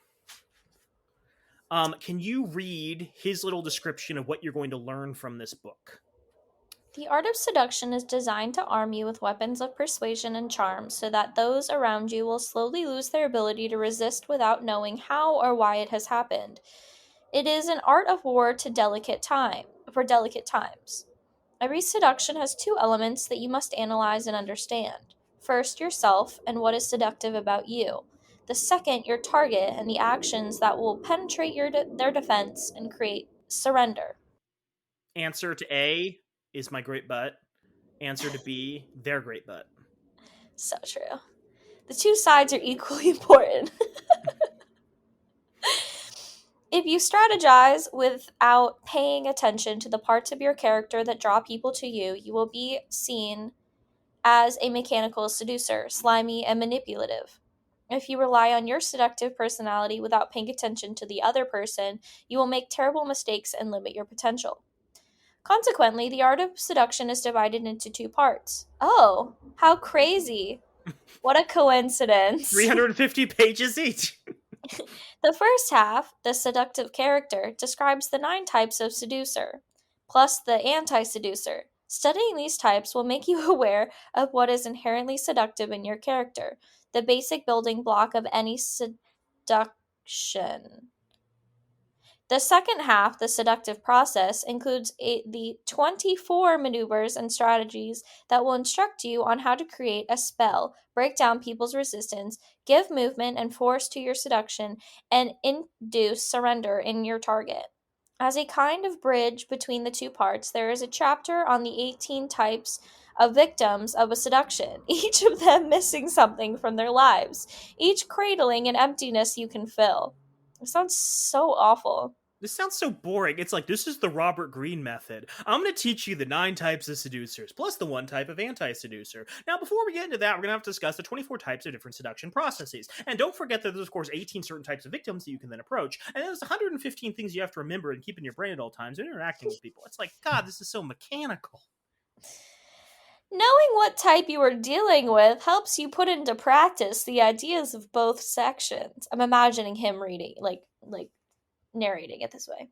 Can you read his little description of what you're going to learn from this book? The art of seduction is designed to arm you with weapons of persuasion and charm so that those around you will slowly lose their ability to resist without knowing how or why it has happened. It is an art of war for delicate times. Every seduction has two elements that you must analyze and understand. First, yourself and what is seductive about you. The second, your target and the actions that will penetrate their defense and create surrender. Answer to A is my great butt. Answer to B, their great butt. So true. The two sides are equally important. If you strategize without paying attention to the parts of your character that draw people to you, you will be seen as a mechanical seducer, slimy and manipulative. If you rely on your seductive personality without paying attention to the other person, you will make terrible mistakes and limit your potential. Consequently, the art of seduction is divided into two parts. Oh, how crazy! What a coincidence! 350 pages each. The first half, the seductive character, describes the 9 types of seducer, plus the anti seducer. Studying these types will make you aware of what is inherently seductive in your character, the basic building block of any seduction. The second half, the seductive process, includes the 24 maneuvers and strategies that will instruct you on how to create a spell, break down people's resistance, give movement and force to your seduction, and induce surrender in your target. As a kind of bridge between the two parts, there is a chapter on the 18 types of victims of a seduction, each of them missing something from their lives, each cradling an emptiness you can fill. It sounds so awful. This sounds so boring. It's like, this is the Robert Greene method. I'm going to teach you the 9 types of seducers, plus the 1 type of anti-seducer. Now, before we get into that, we're going to have to discuss the 24 types of different seduction processes. And don't forget that there's, of course, 18 certain types of victims that you can then approach. And there's 115 things you have to remember and keep in your brain at all times when interacting with people. It's like, God, this is so mechanical. Knowing what type you are dealing with helps you put into practice the ideas of both sections. I'm imagining him reading, like narrating it this way.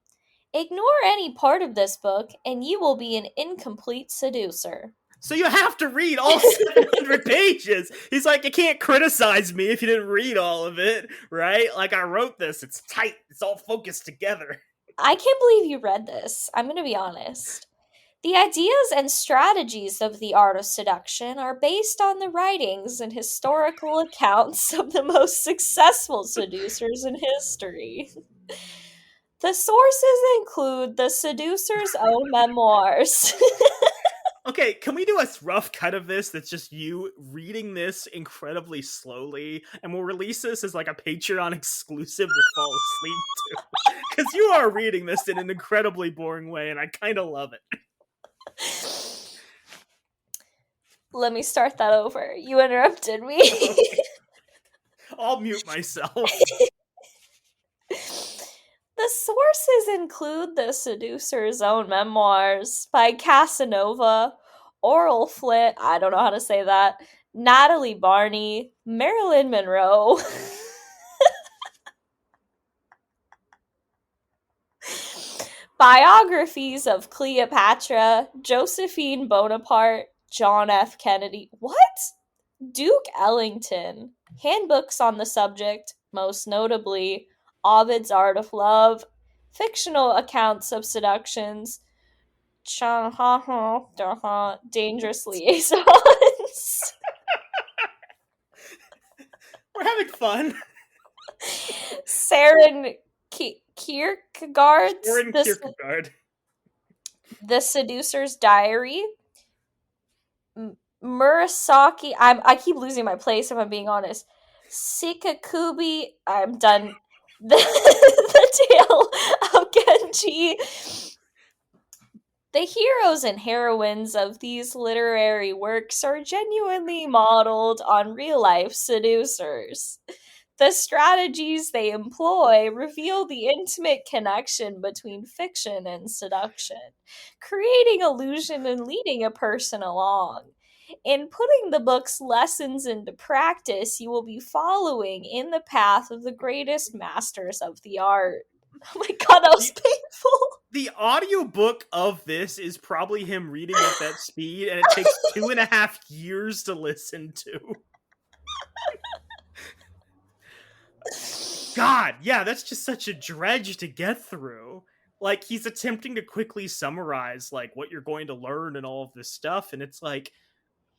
Ignore any part of this book, and you will be an incomplete seducer. So you have to read all 700 pages. He's like, you can't criticize me if you didn't read all of it, right? Like, I wrote this. It's tight. It's all focused together. I can't believe you read this. I'm going to be honest. The ideas and strategies of the art of seduction are based on the writings and historical accounts of the most successful seducers in history. The sources include the seducer's own memoirs. Okay, can we do a rough cut of this that's just you reading this incredibly slowly, and we'll release this as like a Patreon exclusive to fall asleep to? Because you are reading this in an incredibly boring way, and I kind of love it. Let me start that over. You interrupted me. Okay. I'll mute myself. The sources include the seducer's own memoirs by Casanova, Oral Flint, I don't know how to say that, Natalie Barney, Marilyn Monroe, biographies of Cleopatra, Josephine Bonaparte, John F. Kennedy. What? Duke Ellington. Handbooks on the subject, most notably Ovid's Art of Love, fictional accounts of seductions, dangerous liaisons. We're having fun. Saren Kierkegaard's We're in Kierkegaard. The Seducer's Diary. Murasaki, I keep losing my place if I'm being honest. Sikakubi, I'm done. The Tale of Genji. The heroes and heroines of these literary works are genuinely modeled on real-life seducers. The strategies they employ reveal the intimate connection between fiction and seduction, creating illusion and leading a person along. In putting the book's lessons into practice, you will be following in the path of the greatest masters of the art. Oh my god, that was the painful. the audiobook of this is probably him reading at that speed, and it takes 2.5 years to listen to. God, yeah, that's just such a dredge to get through. Like, he's attempting to quickly summarize like what you're going to learn and all of this stuff, and it's like,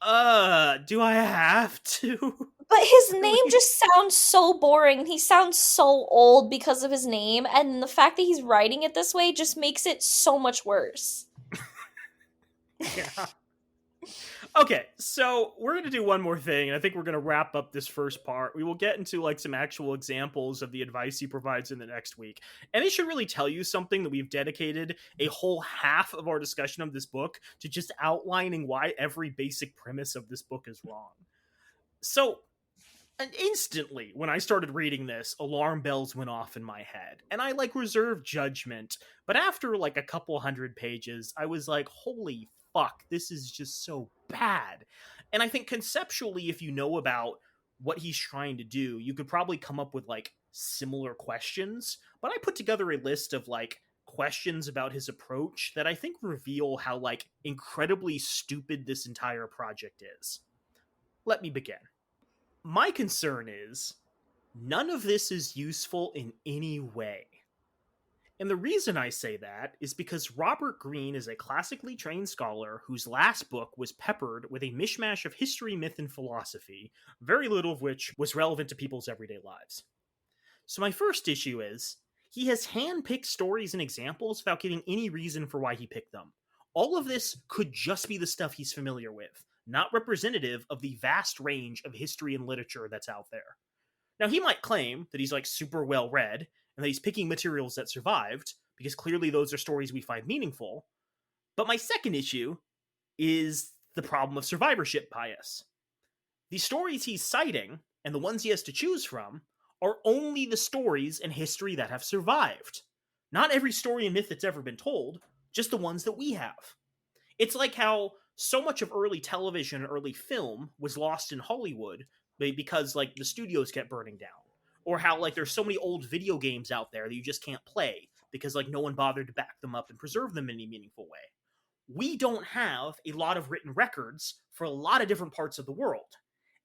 do I have to? But his name Really? just sounds so boring. He sounds so old because of his name, and the fact that he's writing it this way just makes it so much worse. Yeah. Okay, so we're going to do one more thing, and I think we're going to wrap up this first part. We will get into like some actual examples of the advice he provides in the next week. And it should really tell you something that we've dedicated a whole half of our discussion of this book to just outlining why every basic premise of this book is wrong. So, and instantly when I started reading this, alarm bells went off in my head, and I like reserved judgment. But after like a couple hundred pages, I was like, holy fuck, this is just so bad. And I think conceptually, if you know about what he's trying to do, you could probably come up with like similar questions. But I put together a list of like questions about his approach that I think reveal how like incredibly stupid this entire project is. Let me begin. My concern is none of this is useful in any way. And the reason I say that is because Robert Greene is a classically trained scholar whose last book was peppered with a mishmash of history, myth, and philosophy, very little of which was relevant to people's everyday lives. So, my first issue is he has handpicked stories and examples without giving any reason for why he picked them. All of this could just be the stuff he's familiar with, not representative of the vast range of history and literature that's out there. Now, he might claim that he's like super well read and that he's picking materials that survived, because clearly those are stories we find meaningful. But my second issue is the problem of survivorship bias. The stories he's citing, and the ones he has to choose from, are only the stories in history that have survived. Not every story and myth that's ever been told, just the ones that we have. It's like how so much of early television and early film was lost in Hollywood because like the studios kept burning down. Or how like there's so many old video games out there that you just can't play because like no one bothered to back them up and preserve them in any meaningful way. We don't have a lot of written records for a lot of different parts of the world.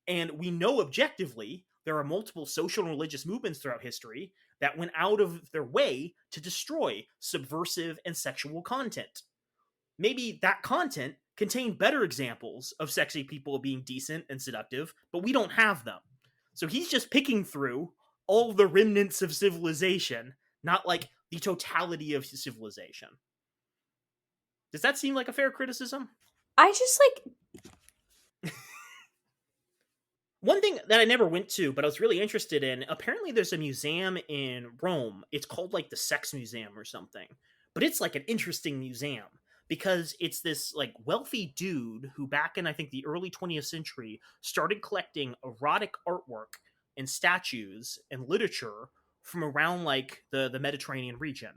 And we know objectively there are multiple social and religious movements throughout history that went out of their way to destroy subversive and sexual content. Maybe that content contained better examples of sexy people being decent and seductive, but we don't have them. So he's just picking through all the remnants of civilization, not like the totality of civilization. Does that seem like a fair criticism? I just like One thing that I never went to, but I was really interested in, apparently there's a museum in Rome. It's called like the Sex Museum or something. But it's like an interesting museum because it's this like wealthy dude who back in I think the early 20th century started collecting erotic artwork and statues and literature from around like the Mediterranean region.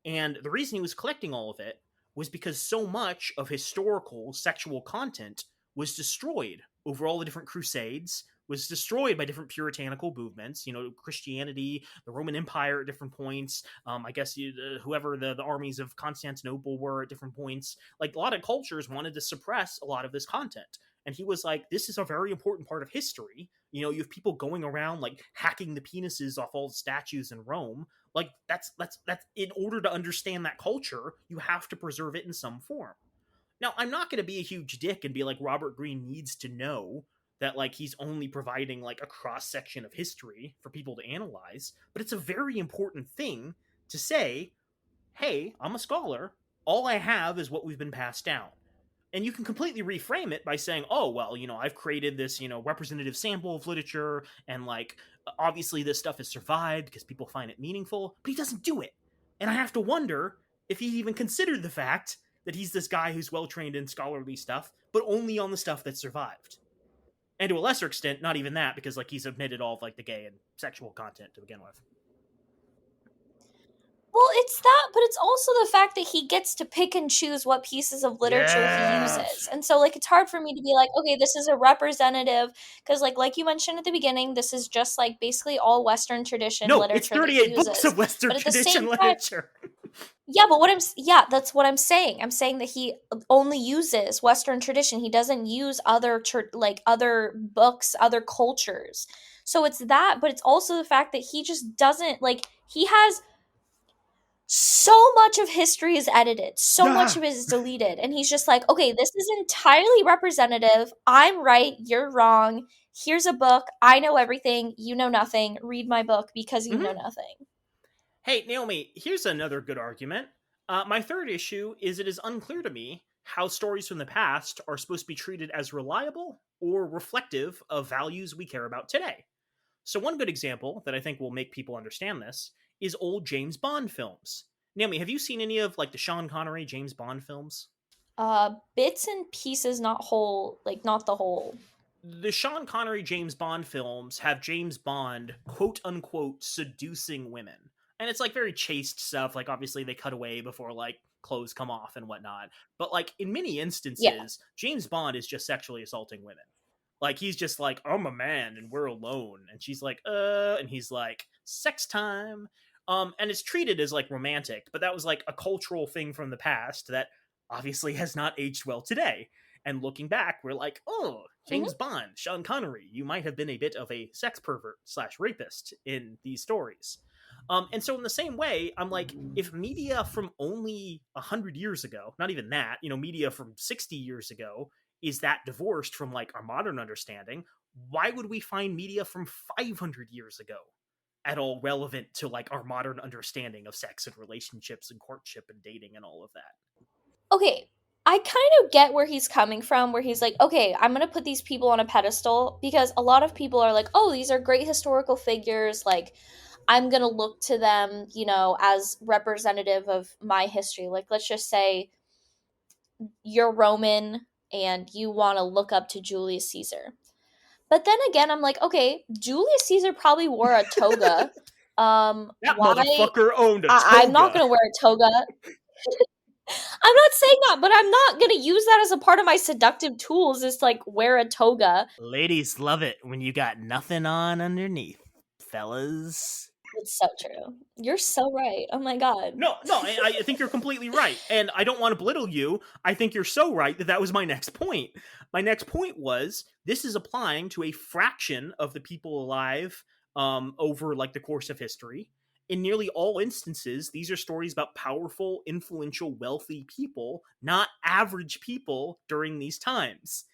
And the reason he was collecting all of it was because so much of historical sexual content was destroyed over all the different crusades, was destroyed by different puritanical movements, Christianity, the Roman Empire at different points. I guess whoever the armies of Constantinople were at different points. Like a lot of cultures wanted to suppress a lot of this content. And he was like, this is a very important part of history. You have people going around like hacking the penises off all the statues in Rome. Like that's in order to understand that culture, you have to preserve it in some form. Now, I'm not going to be a huge dick and be like Robert Greene needs to know that like he's only providing like a cross section of history for people to analyze, but it's a very important thing to say, "Hey, I'm a scholar. All I have is what we've been passed down." And you can completely reframe it by saying, "Oh, well, I've created this, representative sample of literature and like obviously this stuff has survived because people find it meaningful," but he doesn't do it. And I have to wonder if he even considered the fact that he's this guy who's well trained in scholarly stuff, but only on the stuff that survived. And to a lesser extent, not even that, because like he's omitted all of like the gay and sexual content to begin with. Well, it's that, but it's also the fact that he gets to pick and choose what pieces of literature he uses. Yes. And so like it's hard for me to be like, okay, this is a representative because like you mentioned at the beginning, this is just like basically all Western tradition No, it's literature that he 38 books uses. of Western But at the tradition same time, literature. yeah, but yeah, that's what I'm saying. I'm saying that he only uses Western tradition. He doesn't use other like other books, other cultures. So it's that, but it's also the fact that he just doesn't like he has so much of history is edited, so much Yeah. of it is deleted, and he's just like, okay, this is entirely representative. I'm right, you're wrong. Here's a book. I know everything. You know nothing. Read my book because you know Hmm. nothing. Hey, Naomi, here's another good argument. My third issue is it is unclear to me how stories from the past are supposed to be treated as reliable or reflective of values we care about today. So, one good example that I think will make people understand this is old James Bond films. Naomi, have you seen any of like the Sean Connery James Bond films? Bits and pieces, not whole, like not the whole. The Sean Connery James Bond films have James Bond quote unquote seducing women. And it's like very chaste stuff. Like obviously they cut away before like clothes come off and whatnot. But like in many Yeah. instances, James Bond is just sexually assaulting women. Like he's just like, I'm a man and we're alone. And she's like, and he's like, sex time. And it's treated as like romantic, but that was like a cultural thing from the past that obviously has not aged well today. And looking back, we're like, oh, Hmm. James Bond, Sean Connery, you might have been a bit of a sex pervert slash rapist in these stories. And so, in the same way, I'm like, if media from only 100 years ago, not even that, media from 60 years ago is that divorced from like our modern understanding, why would we find media from 500 years ago at all relevant to like our modern understanding of sex and relationships and courtship and dating and all of that? Okay, I kind of get where he's coming from, where he's like, okay, I'm going to put these people on a pedestal because a lot of people are like, oh, these are great historical figures. Like, I'm going to look to them, you know, as representative of my history. Like, let's just say you're Roman and you want to look up to Julius Caesar. But then again, I'm like, okay, Julius Caesar probably wore a toga. That Why? motherfucker owned a I'm not toga. going to wear a toga. I'm not saying that, but I'm not gonna use that as a part of my seductive tools. Is like wear a toga. Ladies love it when you got nothing on underneath, fellas. It's so true. You're so right. Oh my god. No, no, I think you're completely right. And I don't want to belittle you. I think you're so right that that was my next point. My next point was this is applying to a fraction of the people alive over like the course of history. In nearly all instances, these are stories about powerful, influential, wealthy people, not average people during these times.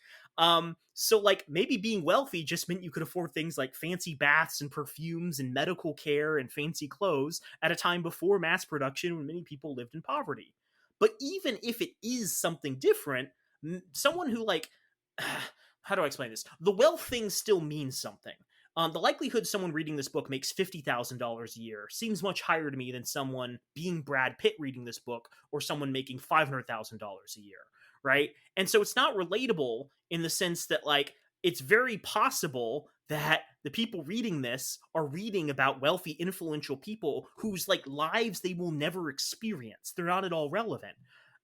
So like maybe being wealthy just meant you could afford things like fancy baths and perfumes and medical care and fancy clothes at a time before mass production when many people lived in poverty. But even if it is something different, someone who like how do I explain this? The wealth thing still means something. The likelihood someone reading this book makes $50,000 a year seems much higher to me than someone being Brad Pitt reading this book or someone making $500,000 a year, right? And so it's not relatable in the sense that like it's very possible that the people reading this are reading about wealthy influential people whose like lives they will never experience. They're not at all relevant.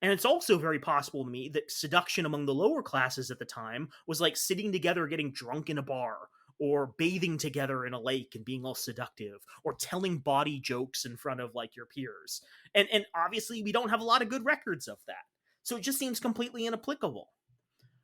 And it's also very possible to me that seduction among the lower classes at the time was like sitting together getting drunk in a bar or bathing together in a lake and being all seductive or telling bawdy jokes in front of like your peers. And obviously we don't have a lot of good records of that. So it just seems completely inapplicable.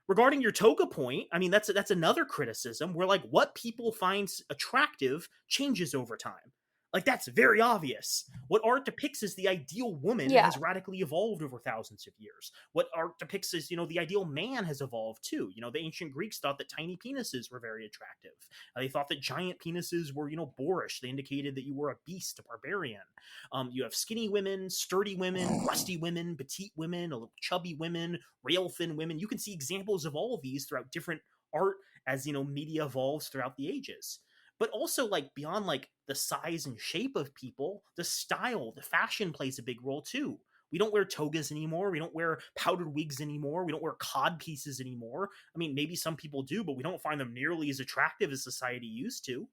Regarding your toga point, I mean that's another criticism where like what people find attractive changes over time. Like that's very obvious. What art depicts as the ideal woman Yeah. has radically evolved over thousands of years. What art depicts as, the ideal man has evolved too. The ancient Greeks thought that tiny penises were very attractive. They thought that giant penises were, boorish. They indicated that you were a beast, a barbarian. You have skinny women, sturdy women, rusty women, petite women, a little chubby women, rail thin women. You can see examples of all of these throughout different art as media evolves throughout the ages. But also like beyond like the size and shape of people, the style, the fashion plays a big role too. We don't wear togas anymore. We don't wear powdered wigs anymore. We don't wear cod pieces anymore. I mean, maybe some people do, but we don't find them nearly as attractive as society used to.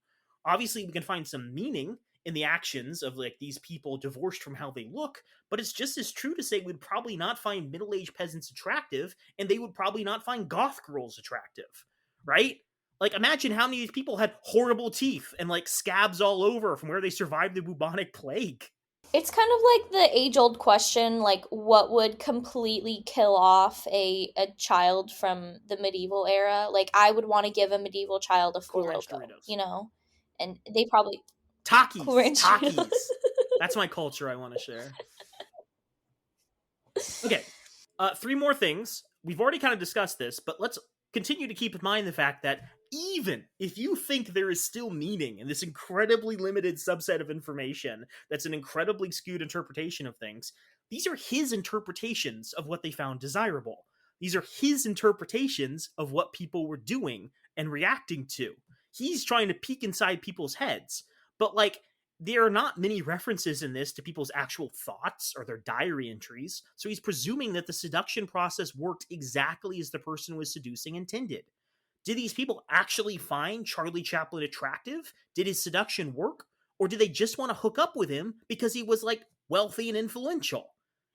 Obviously, we can find some meaning in the actions of like these people divorced from how they look, but it's just as true to say we'd probably not find middle-aged peasants attractive, and they would probably not find goth girls attractive, right? Like, imagine how many people had horrible teeth and like scabs all over from where they survived the bubonic plague. It's kind of like the age-old question, like what would completely kill off a child from the medieval era? Like I would want to give a medieval child a Cool Four Ranch Loko, Doritos. and they probably Cool Takis. Ranch Doritos. Takis. That's my culture I want to share. Okay. Three more things. We've already kind of discussed this, but let's continue to keep in mind the fact that even if you think there is still meaning in this incredibly limited subset of information that's an incredibly skewed interpretation of things, these are his interpretations of what they found desirable. These are his interpretations of what people were doing and reacting to. He's trying to peek inside people's heads. But, like, there are not many references in this to people's actual thoughts or their diary entries, so he's presuming that the seduction process worked exactly as the person was seducing intended. Did these people actually find Charlie Chaplin attractive? Did his seduction work? Or did they just want to hook up with him because he was, like, wealthy and influential?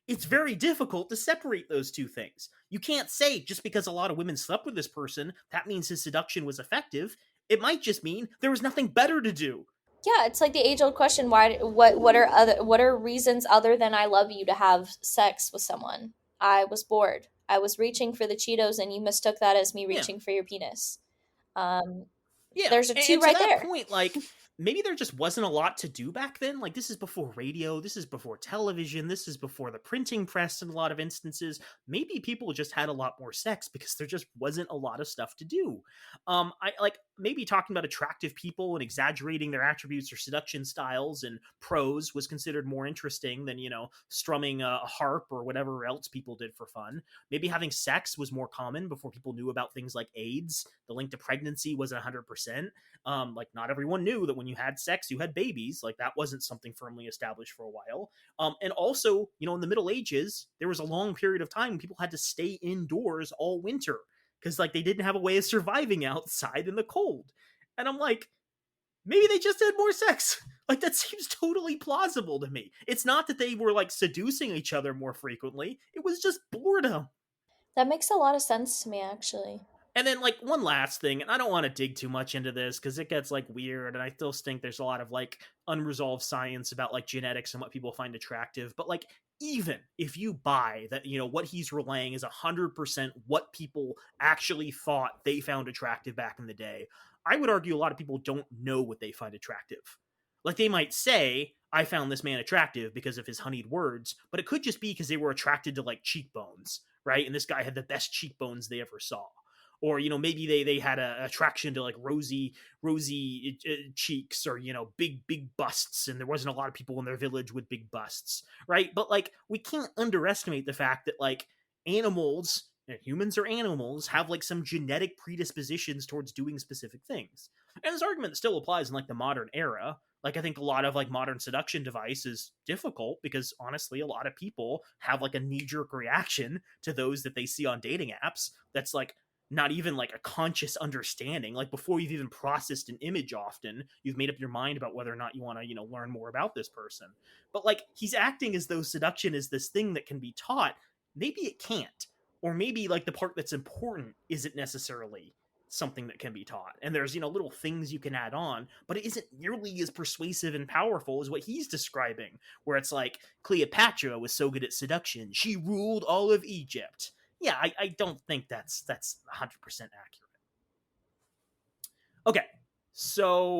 It's very difficult to separate those two things. You can't say just because a lot of women slept with this person, that means his seduction was effective. It might just mean there was nothing better to do. Yeah, it's like the age-old question, what are reasons other than I love you to have sex with someone? I was bored. I was reaching for the Cheetos and you mistook that as me Yeah. reaching for your penis. Um Yeah, there's a two and to right that there. point, like, maybe there just wasn't a lot to do back then. Like, this is before radio, this is before television, this is before the printing press in a lot of instances. Maybe people just had a lot more sex because there just wasn't a lot of stuff to do. I like maybe talking about attractive people and exaggerating their attributes or seduction styles and prose was considered more interesting than, strumming a harp or whatever else people did for fun. Maybe having sex was more common before people knew about things like AIDS. The link to pregnancy wasn't 100%. Like, not everyone knew that when you had sex, you had babies. Like, that wasn't something firmly established for a while. And also, in the Middle Ages, there was a long period of time when people had to stay indoors all winter because, like, they didn't have a way of surviving outside in the cold. And I'm like, maybe they just had more sex. Like, that seems totally plausible to me. It's not that they were, like, seducing each other more frequently. It was just boredom. That makes a lot of sense to me, actually. And then, like, one last thing, and I don't want to dig too much into this because it gets, like, weird, and I still think there's a lot of, like, unresolved science about, like, genetics and what people find attractive. But, like, even if you buy that, what he's relaying is 100% what people actually thought they found attractive back in the day, I would argue a lot of people don't know what they find attractive. Like, they might say, I found this man attractive because of his honeyed words, but it could just be because they were attracted to, like, cheekbones, right? And this guy had the best cheekbones they ever saw. Or, maybe they had a attraction to, like, rosy cheeks, or, big busts, and there wasn't a lot of people in their village with big busts, right? But, like, we can't underestimate the fact that, like, animals, humans or animals, have, like, some genetic predispositions towards doing specific things. And this argument still applies in, like, the modern era. Like, I think a lot of, like, modern seduction device is difficult because, honestly, a lot of people have, like, a knee-jerk reaction to those that they see on dating apps that's, like, not even, like, a conscious understanding. Like, before you've even processed an image, often you've made up your mind about whether or not you want to, learn more about this person. But, like, he's acting as though seduction is this thing that can be taught. Maybe it can't. Or maybe, like, the part that's important isn't necessarily something that can be taught, and there's, little things you can add on, but it isn't nearly as persuasive and powerful as what he's describing, where it's like Cleopatra was so good at seduction, she ruled all of Egypt. Yeah, I don't think that's 100% accurate. Okay, so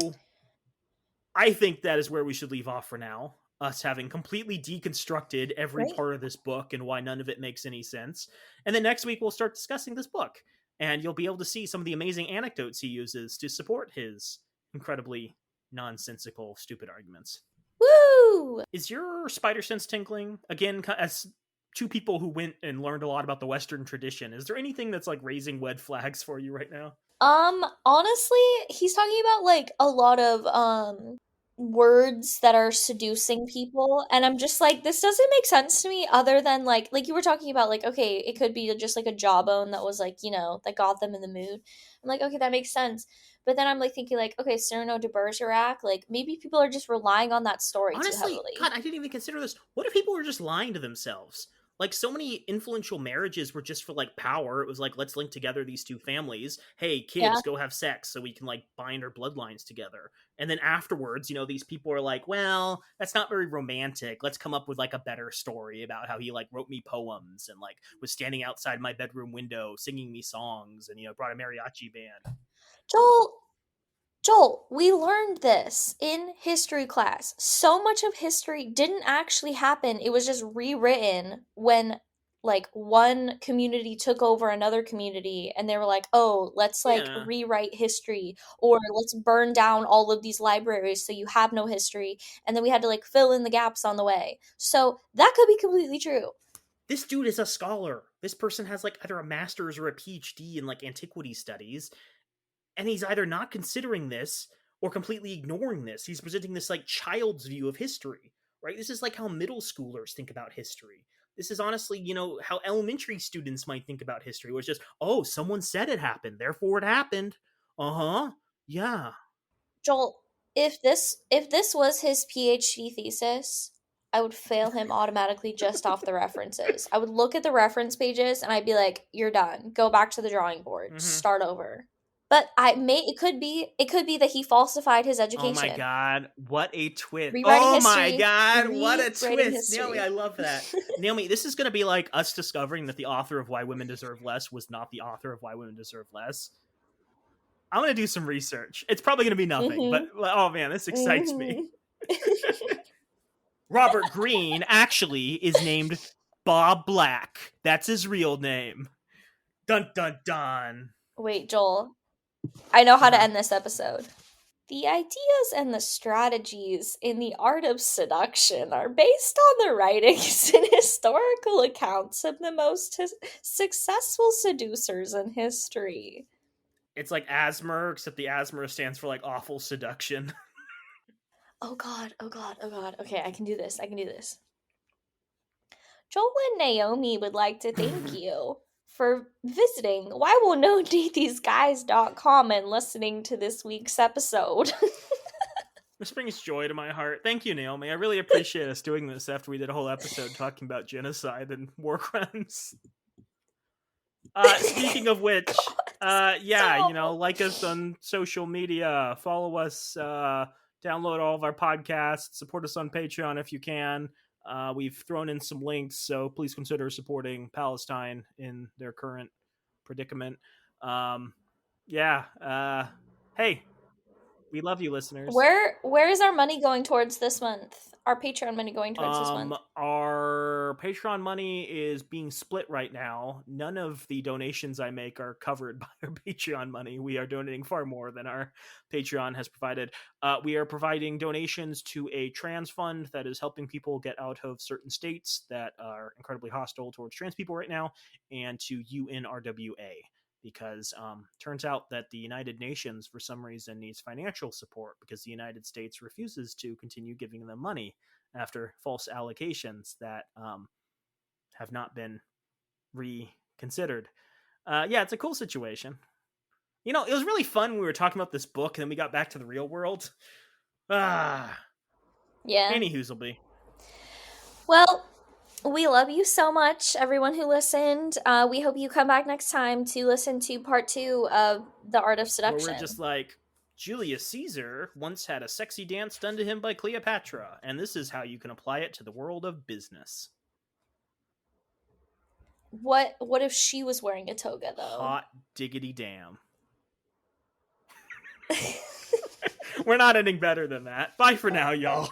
I think that is where we should leave off for now. Us having completely deconstructed every Great. part of this book and why none of it makes any sense. And then next week we'll start discussing this book, and you'll be able to see some of the amazing anecdotes he uses to support his incredibly nonsensical, stupid arguments. Woo! Is your spider sense tingling? Again, as two people who went and learned a lot about the Western tradition, is there anything that's, like, raising red flags for you right now? Honestly, he's talking about like a lot of words that are seducing people, and I'm just like, this doesn't make sense to me other than like you were talking about, like, okay, it could be just like a jawbone that was like, that got them in the mood. I'm like, okay, that makes sense. But then I'm like thinking like, okay, Cyrano de Bergerac, like maybe people are just relying on that story too Honestly, God, heavily. I didn't even consider this. What if people were just lying to themselves? Like, so many influential marriages were just for like power. It was like, let's link together these two families. Hey, Yeah. kids, go have sex so we can like bind our bloodlines together. And then afterwards, these people are like, well, that's not very romantic. Let's come up with like a better story about how he like wrote me poems and like was standing outside my bedroom window singing me songs and brought a mariachi band. Joel, Joel, we learned this in history class. So much of history didn't actually happen. It was just rewritten when like one community took over another community and they were like, "Oh, let's like Yeah. rewrite history or let's burn down all of these libraries so you have no history." And then we had to like fill in the gaps on the way. So, that could be completely true. This dude is a scholar. This person has like either a master's or a PhD in like antiquity studies, and he's either not considering this or completely ignoring this. He's presenting this like child's view of history, right? This is like how middle schoolers think about history. This is honestly, how elementary students might think about history, where it's just, oh, someone said it happened, therefore it happened. Uh huh. Yeah. Joel, if this was his PhD thesis, I would fail him automatically just off the references. I would look at the reference pages and I'd be like, "You're done. Go back to the drawing board. Mm-hmm. Start over." But it could be that he falsified his Oh my education. god, what a twist. Rewriting Oh my history, god, what a rewriting twist. Naomi, history. I love that. Naomi, this is going to be like us discovering that the author of Why Women Deserve Less was not the author of Why Women Deserve Less. I'm going to do some research. It's probably going to be nothing, but Mhm. oh man, this excites me. Mhm. Robert Greene actually is named Bob Black. That's his real name. Dun dun dun. Wait, Joel. I know how to Uh-huh. end this episode. The ideas and the strategies in the art of seduction are based on the writings and historical accounts of the most successful seducers in history. It's like ASMR, except the ASMR stands for like awful seduction. Oh god, oh god, oh god. Okay, I can do this. I can do this. Joel and Naomi would like to thank you for visiting whywillnodtheseguys.com and listening to this week's episode. This brings joy to my heart. Thank you, Naomi. I really appreciate us doing this after we did a whole episode talking about genocide and war crimes. Speaking of which, yeah, Stop. like us on social media, follow us, download all of our podcasts, support us on Patreon if you can. We've thrown in some links, so please consider supporting Palestine in their current predicament. Yeah. Hey, we love you, listeners. Where is our money going towards this month? Our Patreon money going towards this month? Our Patreon money is being split right now. None of the donations I make are covered by our Patreon money. We are donating far more than our Patreon has provided. We are providing donations to a trans fund that is helping people get out of certain states that are incredibly hostile towards trans people right now, and to UNRWA. Because turns out that the United Nations, for some reason, needs financial support because the United States refuses to continue giving them money after false allocations that have not been reconsidered. Yeah, it's a cool situation. It was really fun when we were talking about this book and then we got back to the real world. Ah, Yeah. Annie Hoozleby. Well, we love you so much, everyone who listened. We hope you come back next time to listen to part 2 of The Art of Where we're just Seduction. like, Julius Caesar once had a sexy dance done to him by Cleopatra, and this is how you can apply it to the world of business. What if she was wearing a toga though? Hot diggity damn. We're not ending better than that. Bye for now, y'all.